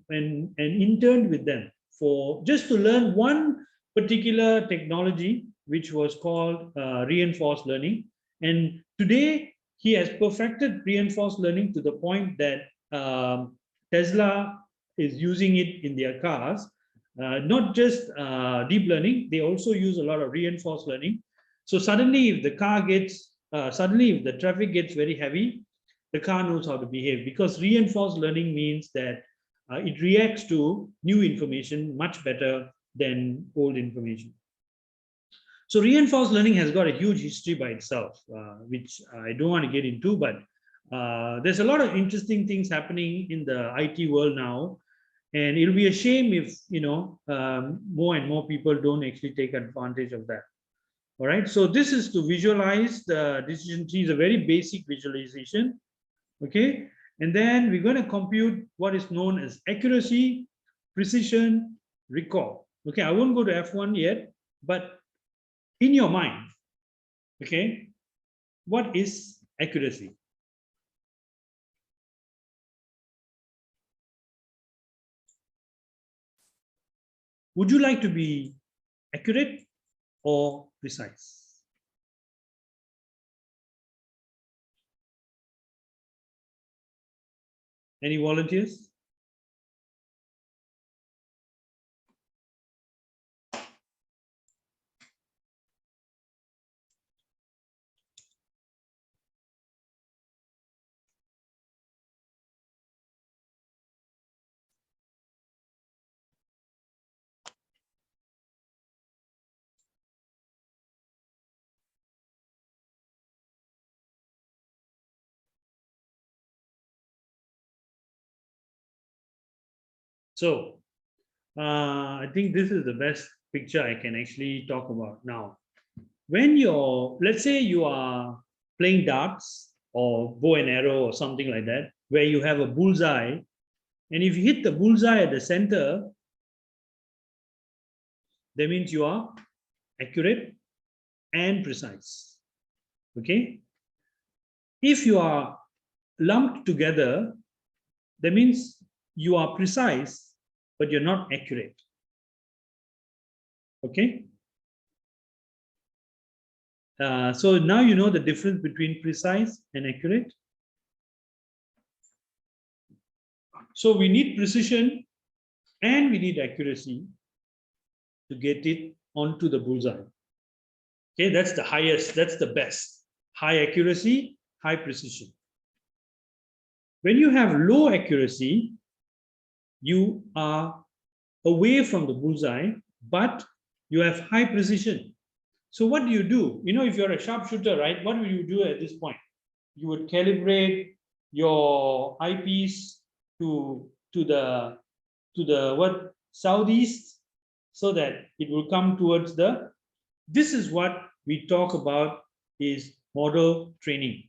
interned with them for just to learn one particular technology, which was called reinforced learning. And today he has perfected reinforced learning to the point that Tesla is using it in their cars. Not just deep learning, they also use a lot of reinforced learning. So suddenly if the car gets, suddenly if the traffic gets very heavy, the car knows how to behave, because reinforced learning means that it reacts to new information much better than old information. So reinforced learning has got a huge history by itself, which I don't want to get into, but there's a lot of interesting things happening in the IT world now. And it'll be a shame if, more and more people don't actually take advantage of that. All right. So this is to visualize the decision tree. Is a very basic visualization. Okay. And then we're going to compute what is known as accuracy, precision, recall. Okay. I won't go to F1 yet, but in your mind, okay, what is accuracy? Would you like to be accurate or precise? Any volunteers? So I think this is the best picture I can actually talk about now. When you're, let's say you are playing darts or bow and arrow or something like that, where you have a bullseye, and if you hit the bullseye at the center, that means you are accurate and precise. Okay. If you are lumped together, that means you are precise, but you're not accurate. Okay. So now you know the difference between precise and accurate. So we need precision and we need accuracy to get it onto the bullseye. Okay, that's the highest, that's the best. High accuracy, high precision. When you have low accuracy, you are away from the bullseye, but you have high precision. So what do? You know, if you're a sharpshooter, right, what will you do at this point? You would calibrate your eyepiece to the what, southeast, so that it will come towards the, this is what we talk about is model training.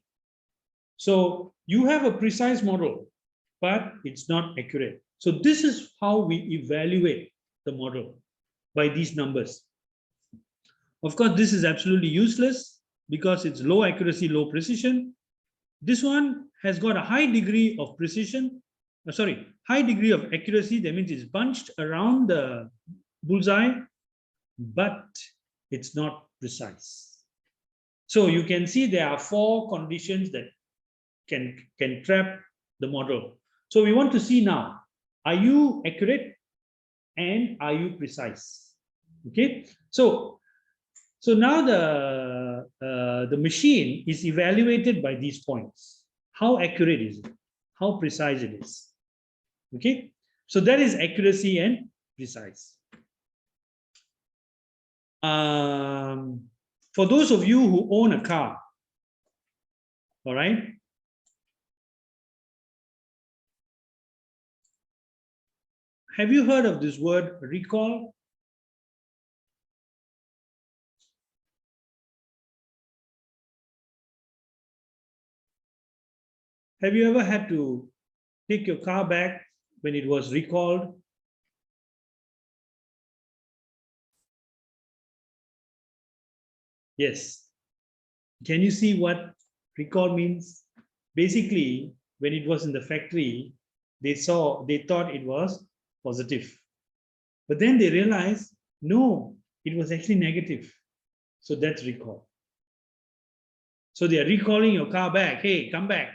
So you have a precise model, but it's not accurate. So this is how we evaluate the model, by these numbers. Of course, this is absolutely useless because it's low accuracy, low precision. This one has got a high degree of precision, high degree of accuracy. That means it's bunched around the bullseye, but it's not precise. So you can see there are 4 conditions that can trap the model. So we want to see now, are you accurate and are you precise? Okay, so now the machine is evaluated by these points. How accurate is it? How precise it is? Okay, so that is accuracy and precise. For those of you who own a car, all right, have you heard of this word recall? Have you ever had to take your car back when it was recalled? Yes. Can you see what recall means? Basically, when it was in the factory, they thought it was positive. But then they realized, no, it was actually negative. So that's recall. So they are recalling your car back. Hey, come back.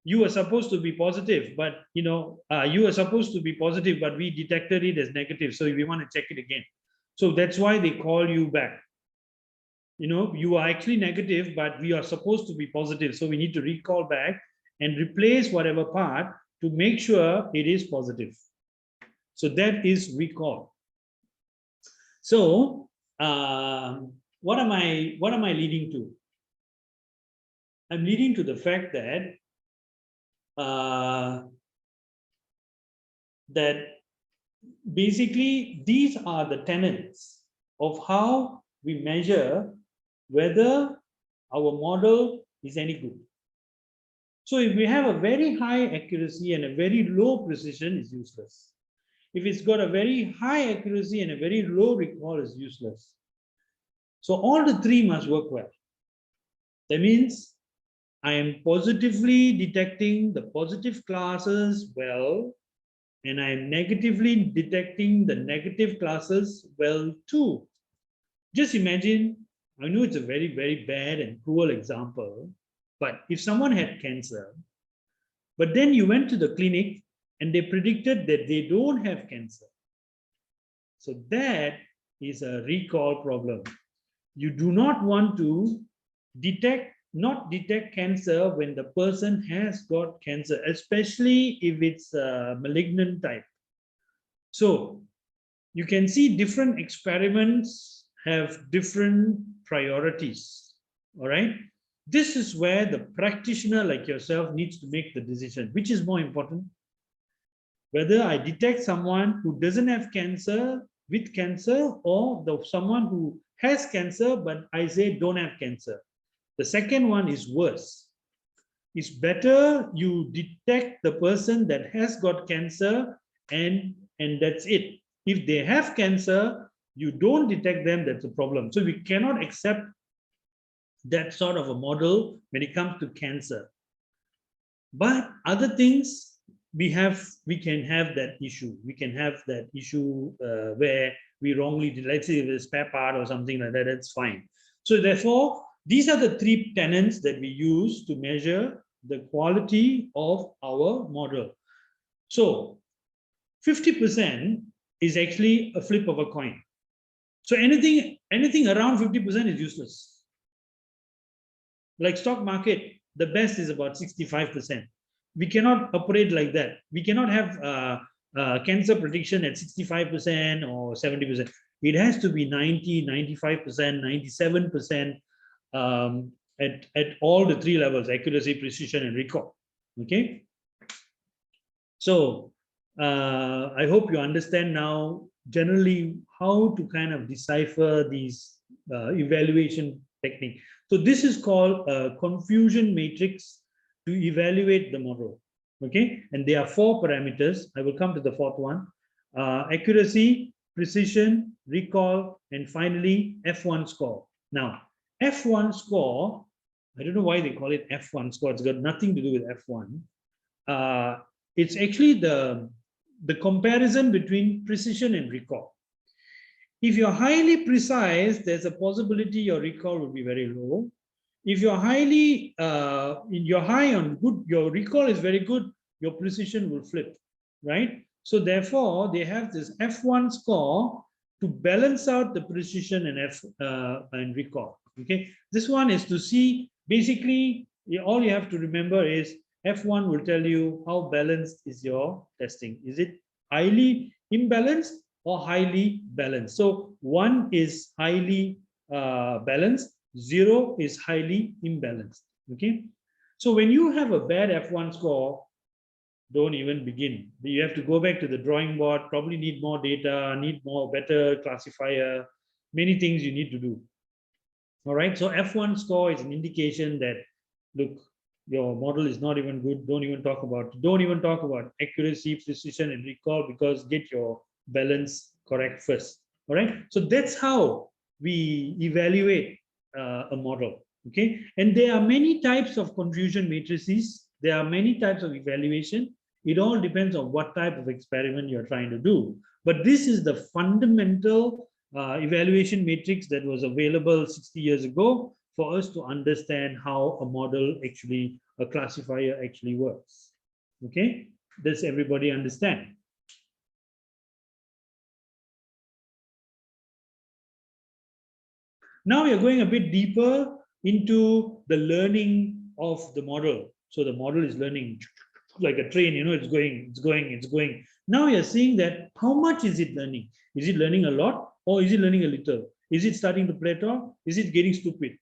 you were supposed to be positive, but you were supposed to be positive, but we detected it as negative. So we want to check it again. So that's why they call you back. You are actually negative, but we are supposed to be positive. So we need to recall back and replace whatever part to make sure it is positive. So that is recall. So what am I leading to? I'm leading to the fact that that basically these are the tenets of how we measure whether our model is any good. So if we have a very high accuracy and a very low precision, is useless. If it's got a very high accuracy and a very low recall, is useless. So all the three must work well. That means I am positively detecting the positive classes well, and I am negatively detecting the negative classes well too. Just imagine, I know it's a very, very bad and cruel example, but if someone had cancer, but then you went to the clinic and they predicted that they don't have cancer. So that is a recall problem. You do not want to not detect cancer when the person has got cancer, especially if it's a malignant type. So you can see different experiments have different priorities. All right. This is where the practitioner like yourself needs to make the decision. Which is more important? Whether I detect someone who doesn't have cancer with cancer, or someone who has cancer, but I say don't have cancer. The second one is worse. It's better you detect the person that has got cancer and that's it. If they have cancer, you don't detect them, that's a problem. So we cannot accept that sort of a model when it comes to cancer. But other things, we can have that issue. We can have that issue where we wrongly did, let's say if it's a spare part or something like that, that's fine. So therefore, these are the three tenets that we use to measure the quality of our model. So 50% is actually a flip of a coin. So anything around 50% is useless. Like stock market, the best is about 65%. We cannot operate like that. We cannot have cancer prediction at 65% or 70%. It has to be 90, 95%, 97% at all the three levels: accuracy, precision, and recall. Okay. So I hope you understand now generally how to kind of decipher these evaluation technique. So this is called a confusion matrix to evaluate the model. Okay, and there are 4 parameters. I will come to the 4th one: accuracy, precision, recall, and finally F1 score. Now, F1 score, I don't know why they call it F1 score. It's got nothing to do with F1. It's actually the comparison between precision and recall. If you're highly precise, there's a possibility your recall will be very low. If you're you're high on good, your recall is very good, your precision will flip, right? So therefore, they have this F1 score to balance out the precision and recall. Okay, this one is to see basically all you have to remember is F1 will tell you how balanced is your testing. Is it highly imbalanced or highly balanced? So 1 is highly balanced, 0 is highly imbalanced. Okay, so when you have a bad F1 score, don't even begin. You have to go back to the drawing board, probably need more data, need better classifier, many things you need to do. All right, so F1 score is an indication that, look, your model is not even good. Don't even talk about accuracy, precision, and recall, because get your balance correct first. All right, so that's how we evaluate a model. Okay, and there are many types of confusion matrices. There are many types of evaluation. It all depends on what type of experiment you're trying to do. But this is the fundamental evaluation matrix that was available 60 years ago for us to understand how a model actually a classifier actually works. Okay, does everybody understand? Now we are going a bit deeper into the learning of the model. So the model is learning like a train, it's going. Now you're seeing that how much is it learning? Is it learning a lot or is it learning a little? Is it starting to plateau? Is it getting stupid?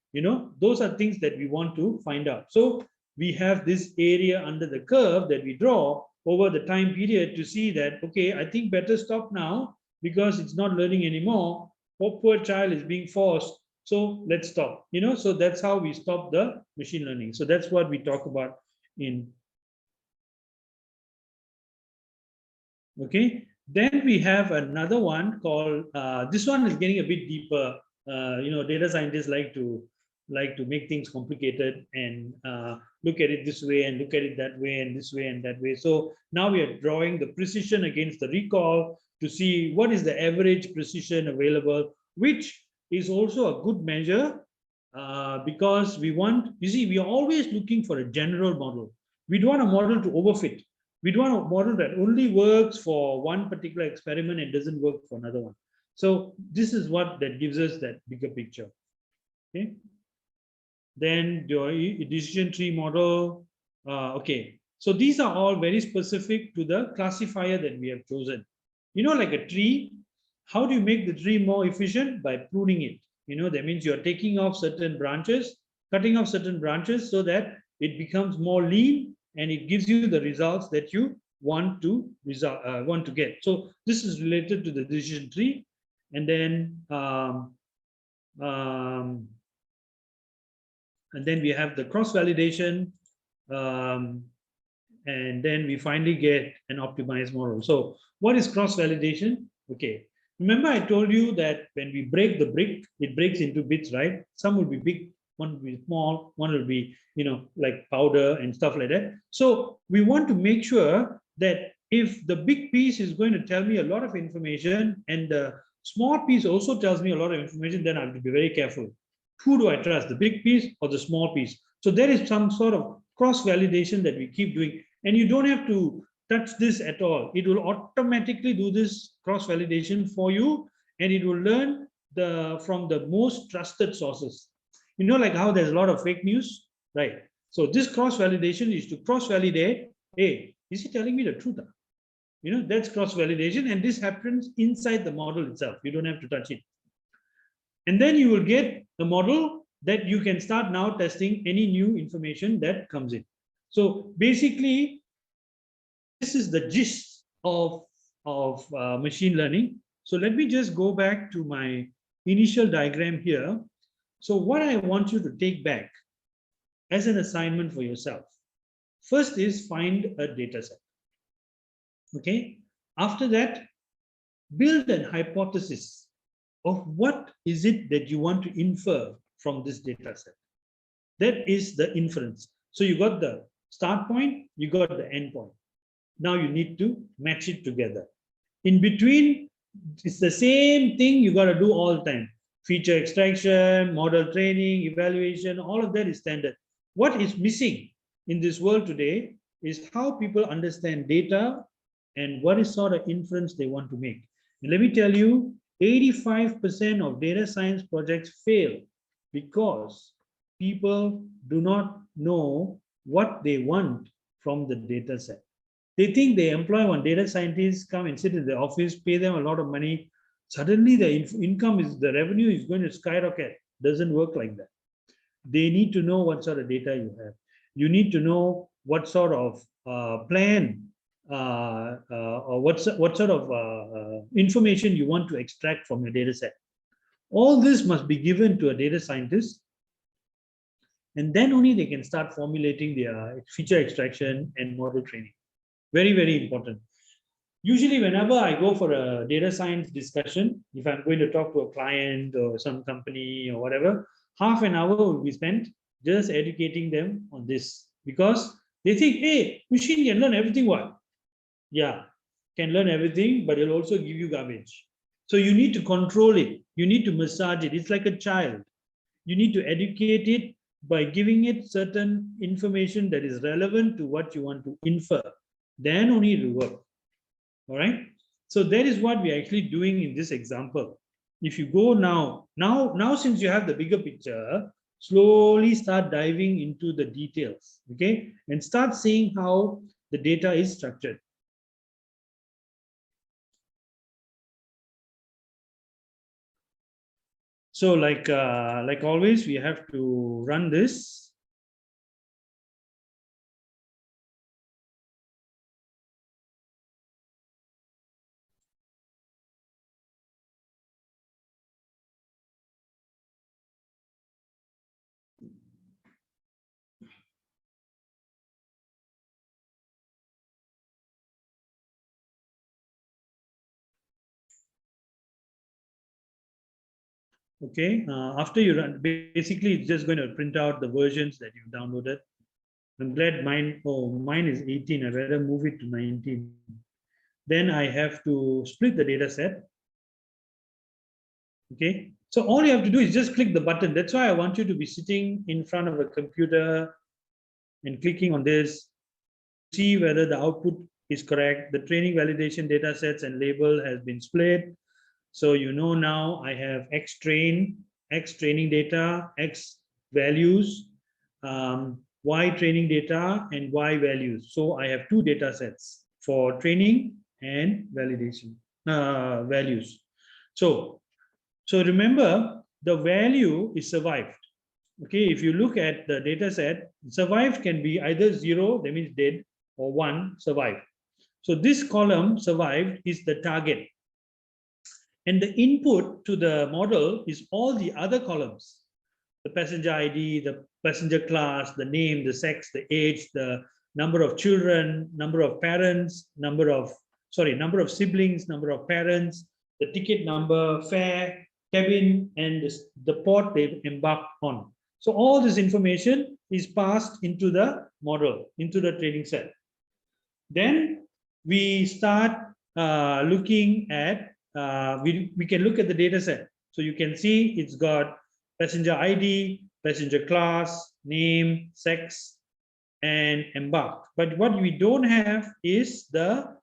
Those are things that we want to find out. So we have this area under the curve that we draw over the time period to see that, okay, I think better stop now because it's not learning anymore. Poor child is being forced. So let's stop, so that's how we stop the machine learning. So that's what we talk about in. Okay, then we have another one called, this one is getting a bit deeper. Data scientists like to make things complicated and look at it this way and look at it that way and this way and that way. So now we are drawing the precision against the recall to see what is the average precision available, which is also a good measure because we are always looking for a general model. We don't want a model to overfit. We don't want a model that only works for one particular experiment and doesn't work for another one. So this is what that gives us that bigger picture. Okay. Then your decision tree model. Okay. So these are all very specific to the classifier that we have chosen. Like a tree, how do you make the tree more efficient? By pruning it. That means you're taking off certain branches, cutting off certain branches so that it becomes more lean and it gives you the results that you want to get. So this is related to the decision tree. And then we have the cross validation, and then we finally get an optimized model. So what is cross validation? Okay, remember I told you that when we break the brick, it breaks into bits, right? Some will be big, one will be small, one will be, like powder and stuff like that. So we want to make sure that if the big piece is going to tell me a lot of information and the small piece also tells me a lot of information, then I have to be very careful. Who do I trust, the big piece or the small piece? So there is some sort of cross-validation that we keep doing. And you don't have to touch this at all. It will automatically do this cross-validation for you, and it will learn from the most trusted sources. Like how there's a lot of fake news, right? So this cross-validation is to cross-validate, hey, is he telling me the truth? That's cross-validation, and this happens inside the model itself. You don't have to touch it. And then you will get a model that you can start now testing any new information that comes in. So basically, this is the gist of machine learning. So let me just go back to my initial diagram here. So what I want you to take back as an assignment for yourself, first is find a data set. Okay. After that, build a hypothesis of what is it that you want to infer from this data set. That is the inference. So you got the start point, you got the end point. Now you need to match it together. In between, it's the same thing you got to do all the time. Feature extraction, model training, evaluation, all of that is standard. What is missing in this world today is how people understand data and what is sort of inference they want to make. And let me tell you, 85% of data science projects fail because people do not know what they want from the data set. They think they employ one data scientist, come and sit in the office, pay them a lot of money. Suddenly the revenue is going to skyrocket. Doesn't work like that. They need to know what sort of data you have. You need to know what sort of plan or what sort of information you want to extract from your data set. All this must be given to a data scientist, and then only they can start formulating their feature extraction and model training. Very, very important. Usually, whenever I go for a data science discussion, if I'm going to talk to a client or some company or whatever, half an hour will be spent just educating them on this, because they think, hey, machine can learn everything. What? Yeah, can learn everything, but it'll also give you garbage. So you need to control it. You need to massage it. It's like a child. You need to educate it by giving it certain information that is relevant to what you want to infer. Then only it will work. All right. So that is what we are actually doing in this example. If you go now since you have the bigger picture, slowly start diving into the details, okay, and start seeing how the data is structured. So like always, we have to run this. Okay, after you run, basically it's just going to print out the versions that you've downloaded. I'm glad mine is 18. I'd rather move it to 19. Then I have to split the data set. Okay, so all you have to do is just click the button. That's why I want you to be sitting in front of a computer and clicking on this, see whether the output is correct. The training validation data sets and label has been split. So you know now I have X training data, X values, Y training data, and Y values. So I have two data sets for training and validation values. So remember, the value is survived. Okay, if you look at the data set, survived can be either 0, that means dead, or 1, survived. So this column, survived, is the target. And the input to the model is all the other columns. The passenger ID, the passenger class, the name, the sex, the age, the number of children, number of parents, number of siblings, number of parents, the ticket number, fare, cabin, and the port they've embarked on. So all this information is passed into the model, into the training set. Then we start looking at, we can look at the data set. So you can see it's got passenger ID, passenger class, name, sex, and embarked. But what we don't have is the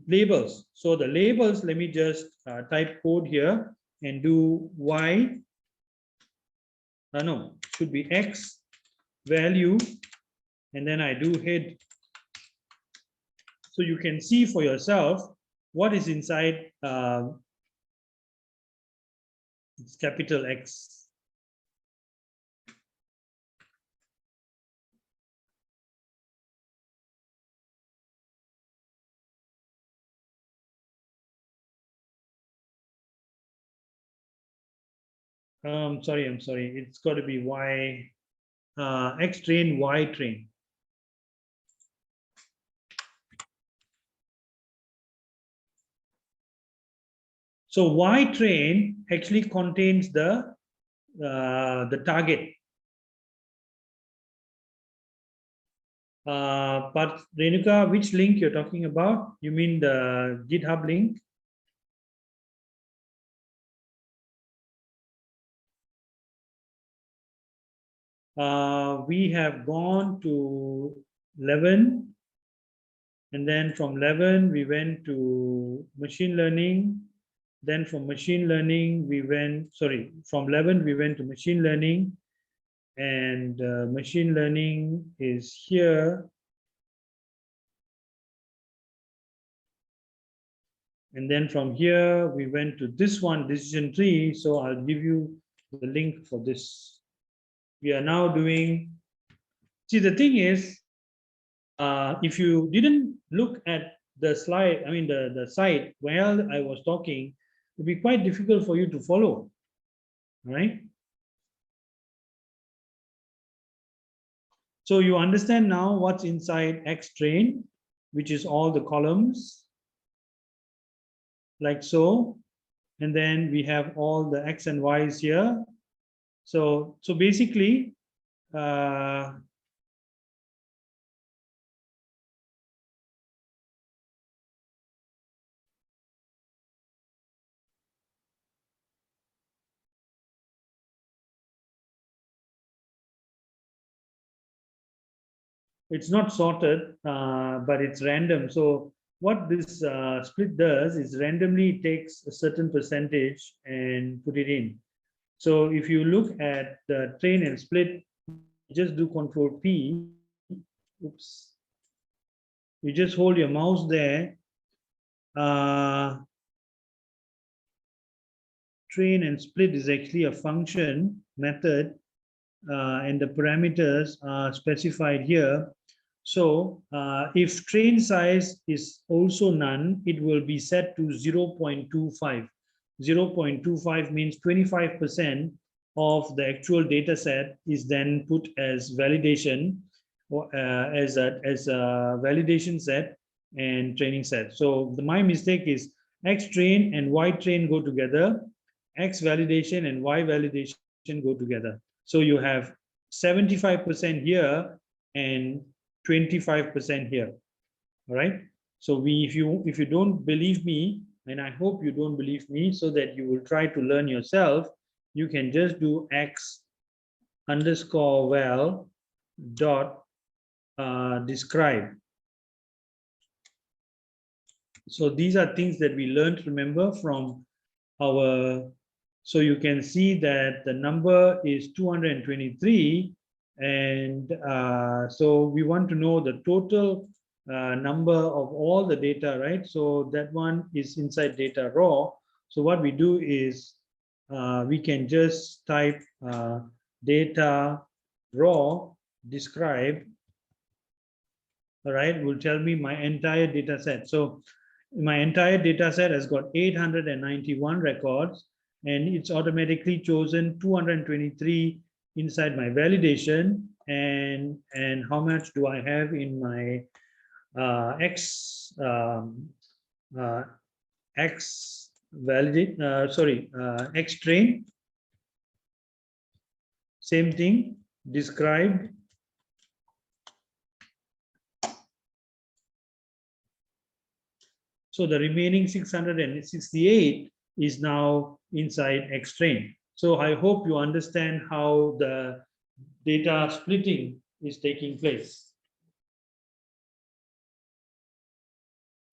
labels. So the labels, let me just type code here and do Y. No, should be X value, and then I do head. So you can see for yourself what is inside it's capital X. I'm sorry. It's got to be Y, X train, Y train. So Y train actually contains the target. But Renuka, which link you're talking about? You mean the GitHub link? We have gone to 11, and then from 11 we went to machine learning. Then from machine learning we went, from 11 we went to machine learning, and machine learning is here. And then from here we went to this one, decision tree. So I'll give you the link for this. We are now doing, see, the thing is, if you didn't look at the slide, I mean the site while I was talking, it would be quite difficult for you to follow, right? So you understand now what's inside X train, which is all the columns, like so. And then we have all the X and Y's here. So basically, it's not sorted, but it's random. So what this split does is randomly takes a certain percentage and put it in. So if you look at the train and split, just do Control P. Oops. You just hold your mouse there. Train and split is actually a function method, and the parameters are specified here. So if train size is also none, it will be set to 0.25. 0.25 means 25% of the actual data set is then put as validation, or as a validation set and training set. So my mistake is X train and Y train go together, X validation and Y validation go together. So you have 75% here and 25% here. All right. So if you don't believe me, and I hope you don't believe me, so that you will try to learn yourself, you can just do X underscore val dot describe. So these are things that we learned, remember, from our, so you can see that the number is 223, and so we want to know the total number of all the data, right? So that one is inside data raw. So what we do is we can just type data raw describe. All right, will tell me my entire data set. So my entire data set has got 891 records, and it's automatically chosen 223 inside my validation, and how much do I have in my X X validate X train. Same thing, described. So the remaining 668 is now inside X train. So I hope you understand how the data splitting is taking place.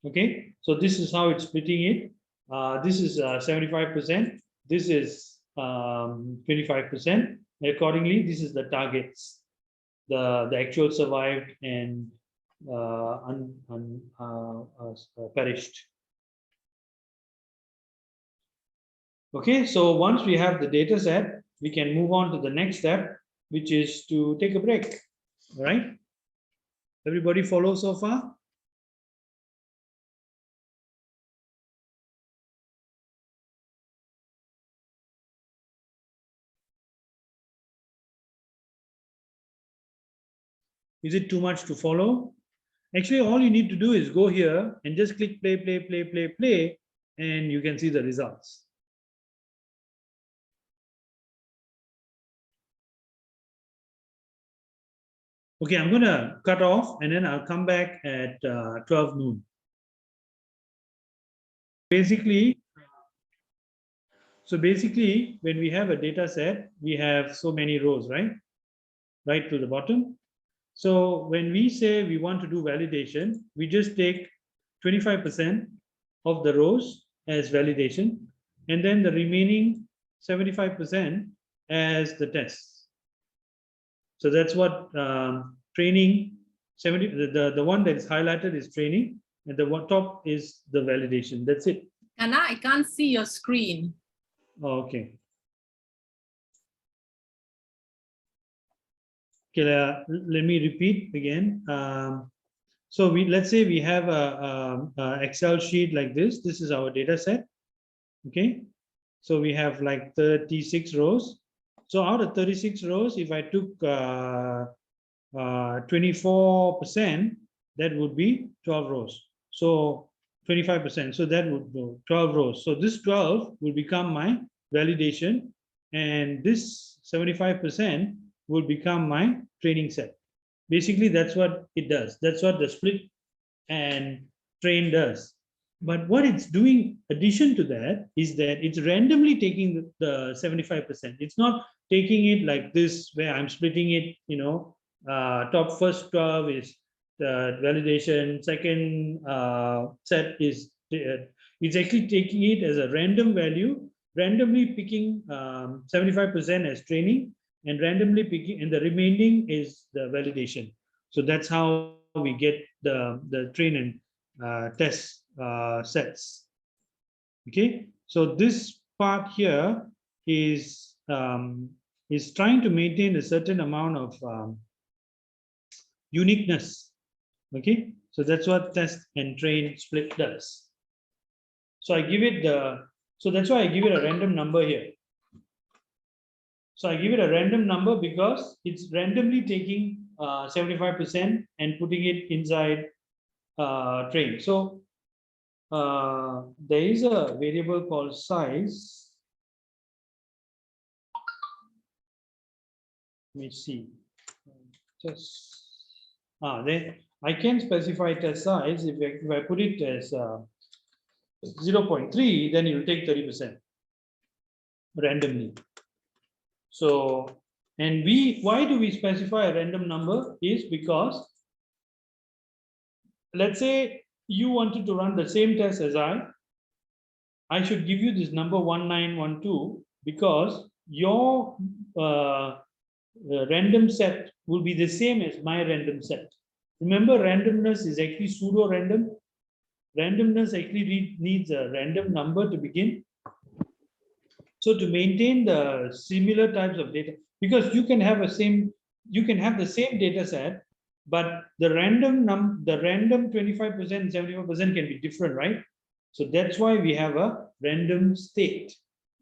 Okay, so this is how it's splitting it. This is 75%. This is 25%. Accordingly, this is the targets, the actual survived and perished. Okay, so once we have the data set, we can move on to the next step, which is to take a break. All right, everybody follow so far? Is it too much to follow? Actually, all you need to do is go here and just click play, play, play, play, play, and you can see the results. Okay, I'm going to cut off and then I'll come back at 12 noon. Basically, when we have a data set, we have so many rows, right? Right to the bottom. So when we say we want to do validation, we just take 25% of the rows as validation, and then the remaining 75% as the tests. So that's what training, 70, the one that is highlighted is training, and the one top is the validation. That's it. Kana, I can't see your screen. Oh, okay. Okay, let me repeat again. So let's say we have a Excel sheet like this. This is our data set. Okay, so we have like 36 rows. So out of 36 rows, if I took 24%, that would be 12 rows. So 25%. So that would go 12 rows. So this 12 will become my validation, and this 75% will become my training set. Basically, that's what it does. That's what the split and train does. But what it's doing addition to that is that it's randomly taking the 75%. It's not taking it like this, where I'm splitting it, top first 12 is the validation. Second set is it's actually taking it as a random value, randomly picking 75% as training, and randomly picking, and the remaining is the validation. So that's how we get the train and test sets. Okay, so this part here is trying to maintain a certain amount of uniqueness. Okay, so that's what test and train split does. So I give it so that's why I give it a random number here. So I give it a random number because it's randomly taking 75% and putting it inside train. So there is a variable called size. Let me see. Just then I can specify test size. If I put it as 0.3, then it will take 30% randomly. So, and why do we specify a random number is because, let's say you wanted to run the same test as I should give you this number 1912 because your random set will be the same as my random set. Remember, randomness is actually pseudo random. Randomness actually needs a random number to begin. So to maintain the similar types of data, because you can have the same data set, but the random 25% and 75% can be different, right? So that's why we have a random state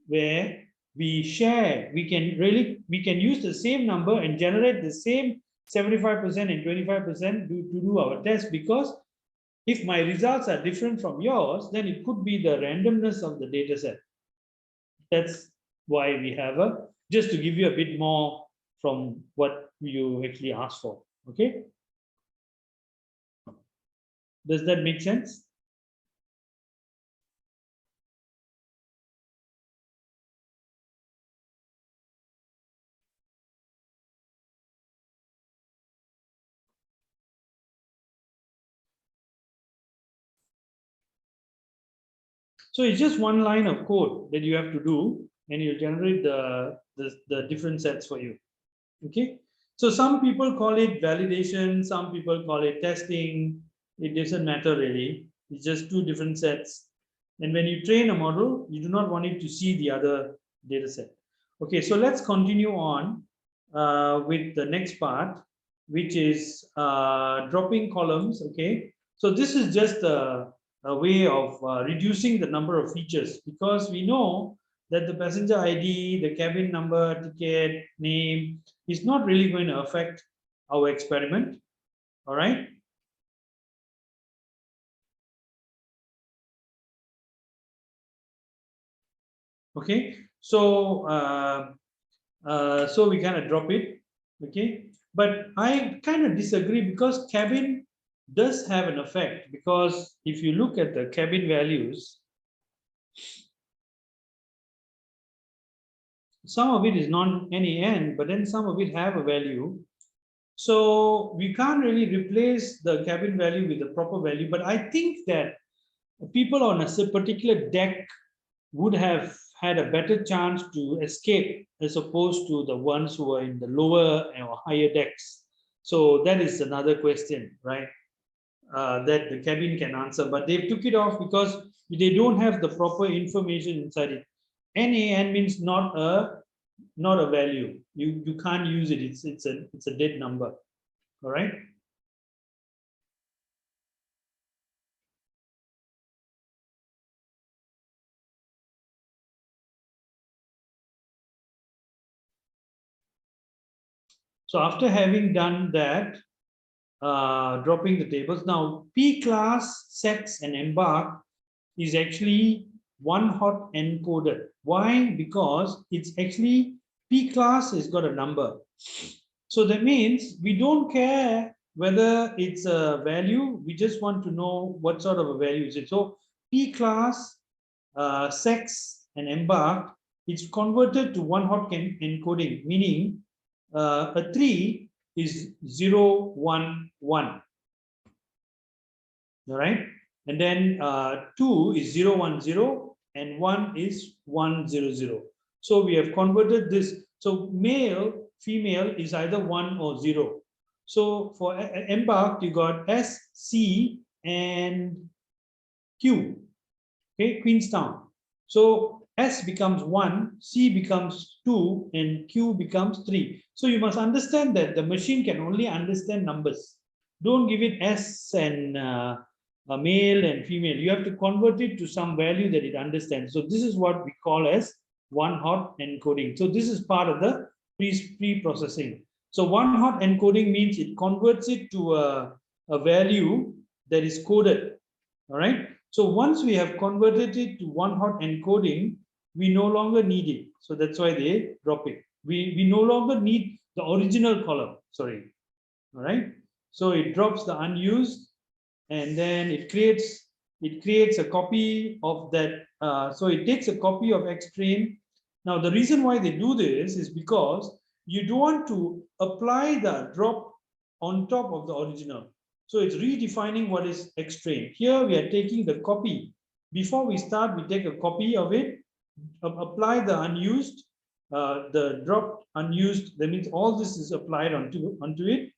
where we can use the same number and generate the same 75% and 25% to do our test, because if my results are different from yours, then it could be the randomness of the data set. That's why we have just to give you a bit more from what you actually asked for. Okay, does that make sense? So it's just one line of code that you have to do, and you generate the different sets for you. Okay, so some people call it validation, some people call it testing. It doesn't matter really. It's just two different sets. And when you train a model, you do not want it to see the other data set. Okay, so let's continue on with the next part, which is dropping columns. Okay, so this is just a way of reducing the number of features, because we know that the passenger ID, the cabin number, ticket, name is not really going to affect our experiment. All right. Okay, so so we kind of drop it. Okay, but I kind of disagree, because cabin does have an effect, because if you look at the cabin values, some of it is non-NaN, but then some of it have a value. So we can't really replace the cabin value with the proper value. But I think that people on a particular deck would have had a better chance to escape as opposed to the ones who are in the lower or higher decks. So that is another question, right? That the cabin can answer, but they took it off because they don't have the proper information inside it. NaN means not a value. You can't use it. It's a dead number. All right. So after having done that, dropping the tables, now P class, sex, and embark is actually one hot encoded. Why? Because it's actually P class has got a number. So that means we don't care whether it's a value, we just want to know what sort of a value is it. So P class, sex, and embark, it's converted to one hot encoding, meaning a 3 is 0, 1, 1. All right. And then 2 is 0, 1, 0, and 1 is 1, 0, 0. So we have converted this. So male, female is either 1 or 0. So for embarked, you got S, C, and Q. Okay, Queenstown. So S becomes 1, C becomes 2, and Q becomes 3. So you must understand that the machine can only understand numbers. Don't give it S and a male and female. You have to convert it to some value that it understands. So this is what we call as one-hot encoding. So this is part of the pre-processing. So one-hot encoding means it converts it to a value that is coded. All right. So once we have converted it to one-hot encoding, we no longer need it. So that's why they drop it. We no longer need the original column. Sorry. All right. So it drops the unused, and then it creates a copy of that. So it takes a copy of X-train. Now the reason why they do this is because you don't want to apply the drop on top of the original. So it's redefining what is X-train. Here we are taking the copy. Before we start, we take a copy of it, apply the unused, the dropped unused. That means all this is applied onto it.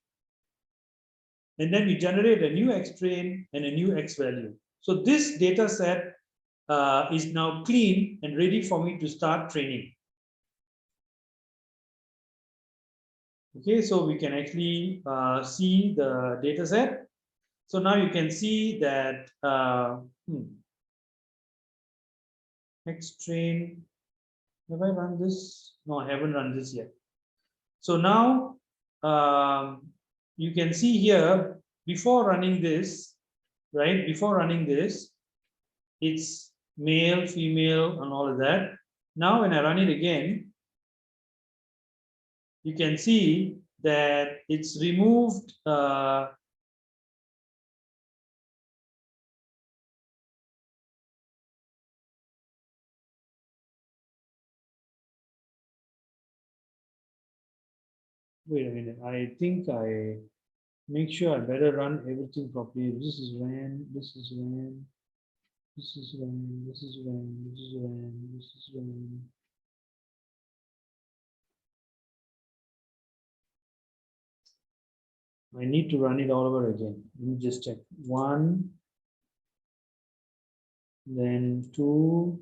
And then we generate a new X-train and a new X value. So this data set is now clean and ready for me to start training. Okay, so we can actually see the data set. So now you can see that X-train, have I run this? No, I haven't run this yet. So now you can see here, before running this, right? Before running this, it's male, female, and all of that. Now when I run it again, you can see that it's removed wait a minute, I think I make sure I better run everything properly. This is ran, this is ran, this is ran, this is ran, this is ran, this is ran. I need to run it all over again. Let me just check. 1, then 2,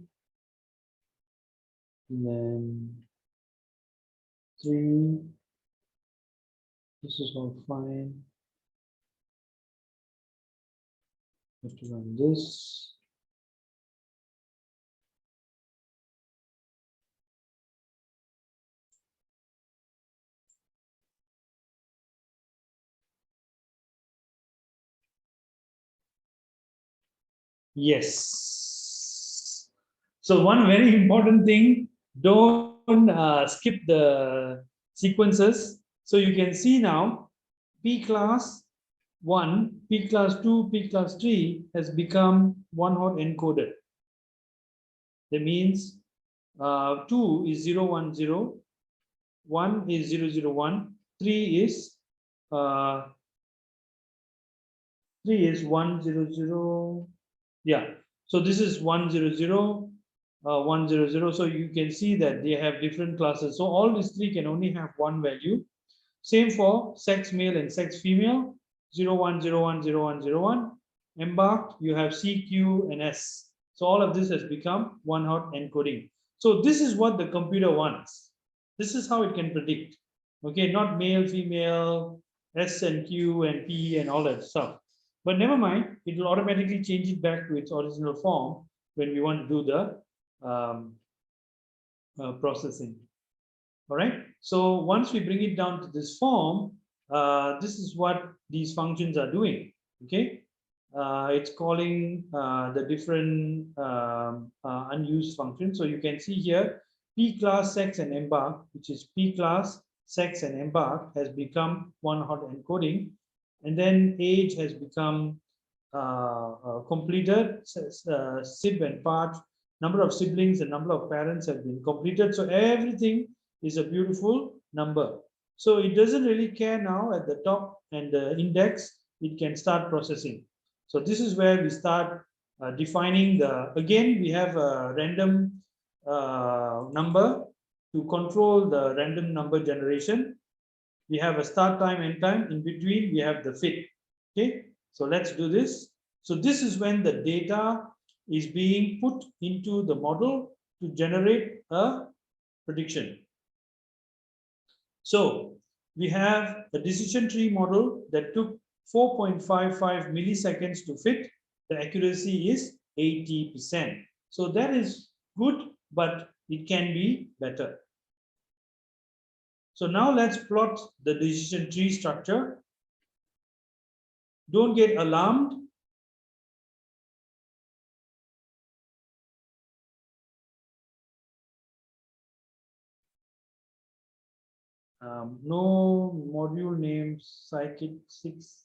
then 3. This is all fine. Have to run this. Yes. So one very important thing, don't skip the sequences. So you can see now P class 1, P class 2, P class 3 has become one-hot encoded. That means 2 is 0, 1, 0, 1 is 0, 0, 1, 3 is 1, 0, 0. Yeah, so this is 1, 0, 0, 1, 0, 0. So you can see that they have different classes. So all these three can only have one value. Same for sex male and sex female, 0, 1, 0, 1, 0, 1, 0, 1. Embarked, you have C, Q, and S. So all of this has become one-hot encoding. So this is what the computer wants. This is how it can predict. Okay, not male, female, S and Q and P and all that stuff. But never mind, it will automatically change it back to its original form when we want to do the processing. All right. So once we bring it down to this form, this is what these functions are doing. Okay. It's calling the different unused functions. So you can see here, P class, sex, and embark, which is P class, sex, and embark, has become one-hot encoding. And then age has become completed, SIB and part, number of siblings and number of parents have been completed. So everything is a beautiful number. So it doesn't really care now at the top and the index, it can start processing. So this is where we start defining again, we have a random number to control the random number generation. We have a start time, end time. In between, we have the fit. Okay, so let's do this. So this is when the data is being put into the model to generate a prediction. So we have a decision tree model that took 4.55 milliseconds to fit. The accuracy is 80%. So that is good, but it can be better. So now let's plot the decision tree structure. Don't get alarmed. No module name Psychic 6.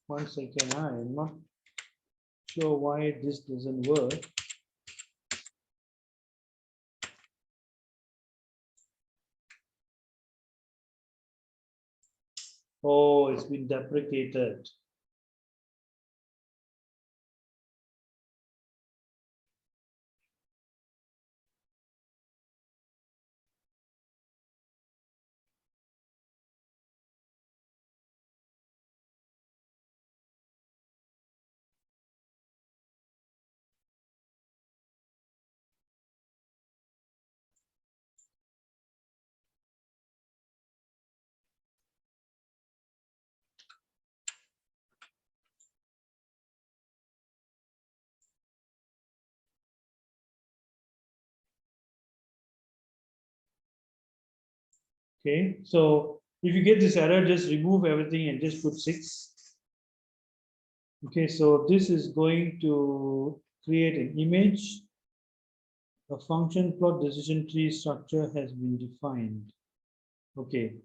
One second, I'm not sure why this doesn't work. Oh, it's been deprecated. Okay, so if you get this error, just remove everything and just put 6. Okay, so this is going to create an image. A function plot decision tree structure has been defined. Okay,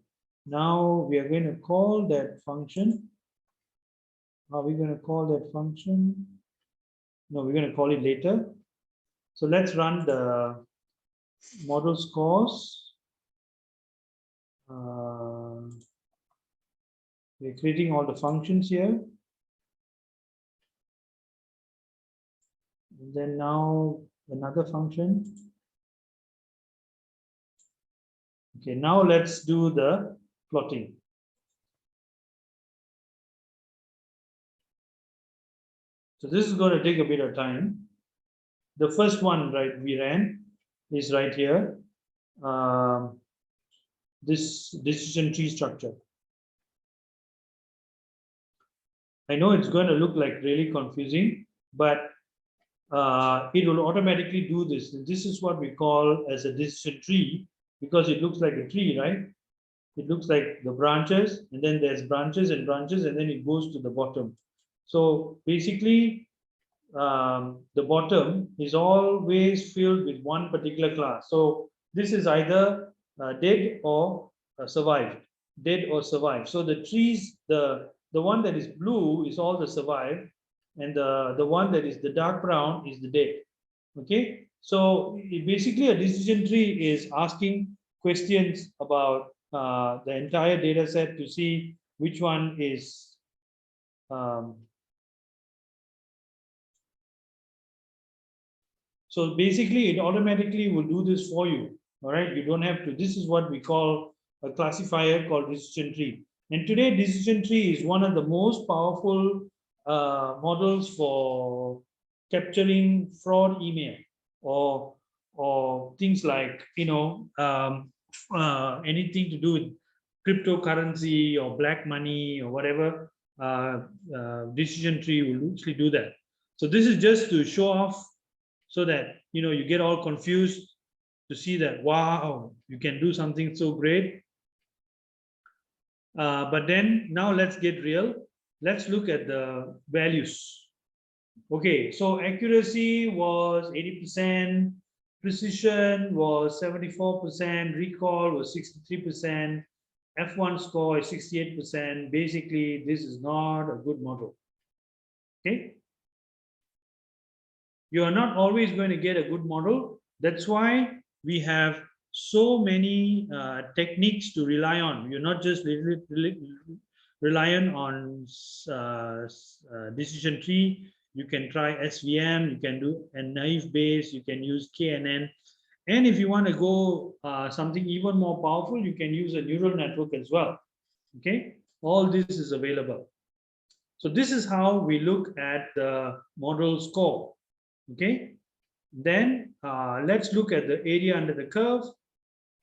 now we are going to call that function. Are we going to call that function? No, we're going to call it later. So let's run the model scores. We're creating all the functions here. And then now another function. Okay, now let's do the plotting. So this is going to take a bit of time. The first one, right, we ran is right here. This decision tree structure. I know it's going to look like really confusing, but it will automatically do this. And this is what we call as a decision tree because it looks like a tree, right? It looks like the branches, and then there's branches and branches, and then it goes to the bottom. So basically, the bottom is always filled with one particular class. So this is either dead or survived, dead or survived. So the trees, the one that is blue is all the survived, and the one that is the dark brown is the dead. Okay, so basically a decision tree is asking questions about the entire data set to see which one is so basically it automatically will do this for you. All right, you don't have to. This is what we call a classifier called decision tree. And today decision tree is one of the most powerful models for capturing fraud email or things like anything to do with cryptocurrency or black money or whatever, decision tree will usually do that. So this is just to show off so that you get all confused to see that, wow, you can do something so great. But then now let's get real. Let's look at the values. Okay, so accuracy was 80%, precision was 74%, recall was 63%, F1 score is 68%. Basically, this is not a good model. Okay. You are not always going to get a good model. That's why we have so many techniques to rely on. You're not just reliant on decision tree. You can try SVM, you can do a naive base, you can use KNN. And if you want to go something even more powerful, you can use a neural network as well. Okay, all this is available. So this is how we look at the model score. Okay, then let's look at the area under the curve.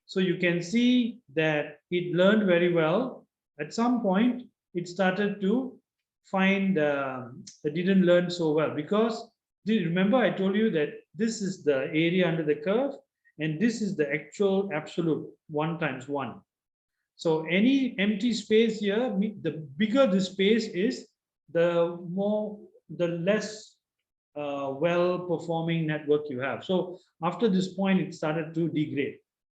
So you can see that it learned very well. At some point, it started to find it didn't learn so well, because remember I told you that this is the area under the curve and this is the actual absolute 1 times 1. So any empty space here, the bigger the space is, the less well-performing network you have. So after this point, it started to degrade.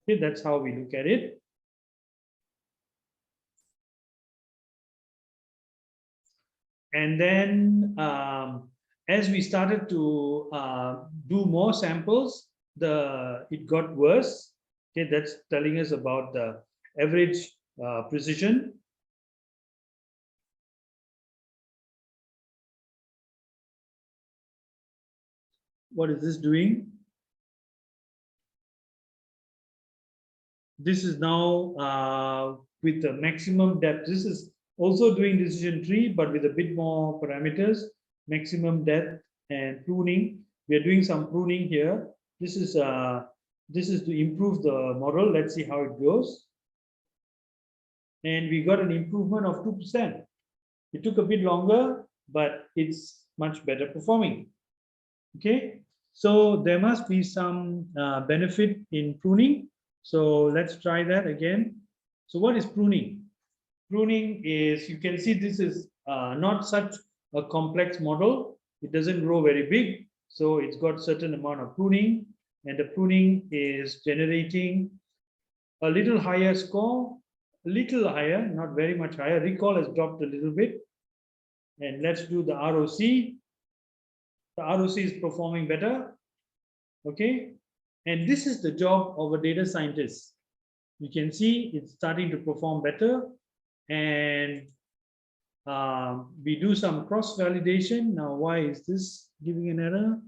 Okay, that's how we look at it. And then as we started to do more samples, it got worse. Okay, that's telling us about the average precision. What is this doing? This is now with the maximum depth. This is also doing decision tree, but with a bit more parameters, maximum depth and pruning. We are doing some pruning here. This is to improve the model. Let's see how it goes. And we got an improvement of 2%. It took a bit longer, but it's much better performing. Okay, so there must be some benefit in pruning. So let's try that again. So what is pruning? Pruning is, you can see this is not such a complex model. It doesn't grow very big. So it's got certain amount of pruning, and the pruning is generating a little higher score, a little higher, not very much higher. Recall has dropped a little bit. And let's do the ROC. The ROC is performing better. Okay. And this is the job of a data scientist. You can see it's starting to perform better. And we do some cross validation. Now, why is this giving an error?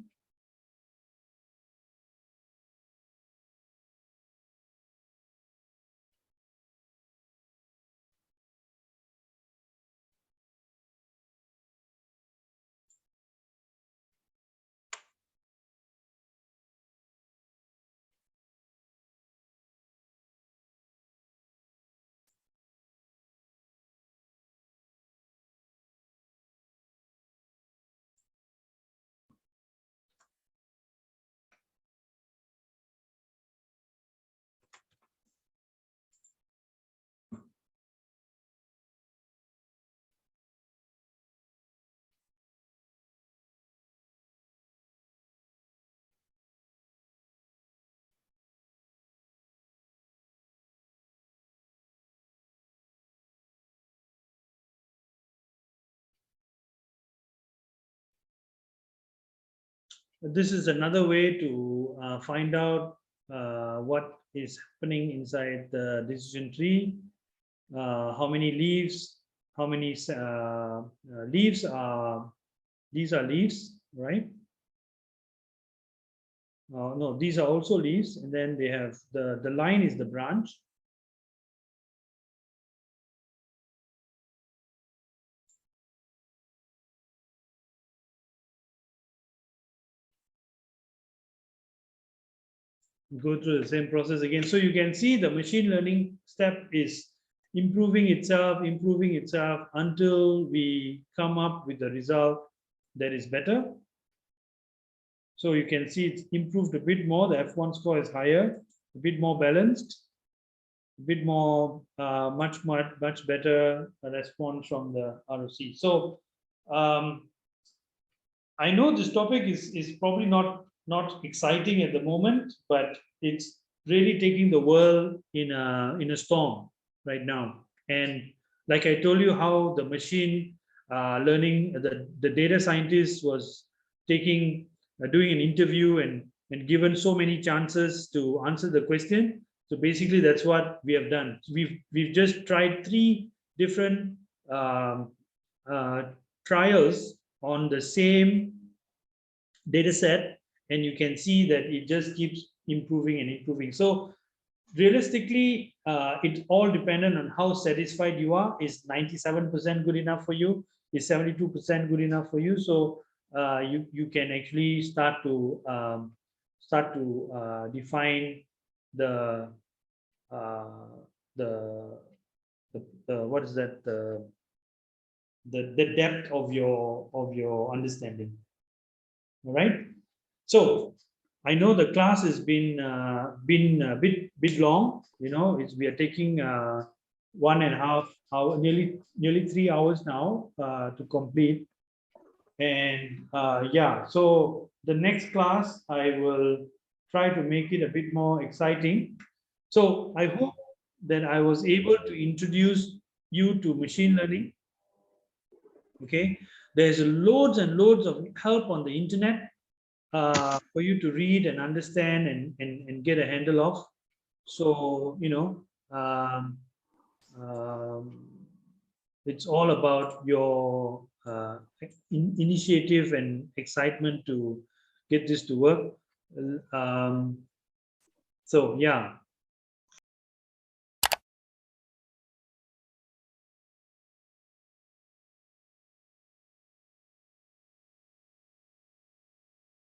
This is another way to find out what is happening inside the decision tree. How many leaves? How many leaves are? These are leaves, right? No, these are also leaves, and then they have the line is the branch. Go through the same process again. So you can see the machine learning step is improving itself until we come up with a result that is better. So you can see it's improved a bit more. The F1 score is higher, a bit more balanced, a bit more, much better response from the ROC. So I know this topic is probably not exciting at the moment, but it's really taking the world in a storm right now. And like I told you, how the machine learning, the data scientist was taking doing an interview and given so many chances to answer the question. So basically, that's what we have done. We've just tried 3 different trials on the same data set, and you can see that it just keeps improving and improving. So realistically, it's all dependent on how satisfied you are. Is 97% good enough for you? Is 72% good enough for you? So you can actually start to define the what is that, the depth of your understanding. All right. So I know the class has been a bit long. You know, we are taking 1.5 hour, nearly 3 hours now to complete. And yeah, so the next class I will try to make it a bit more exciting. So I hope that I was able to introduce you to machine learning. Okay, there's loads and loads of help on the internet for you to read and understand and get a handle of. So, you know, it's all about your initiative and excitement to get this to work. So yeah,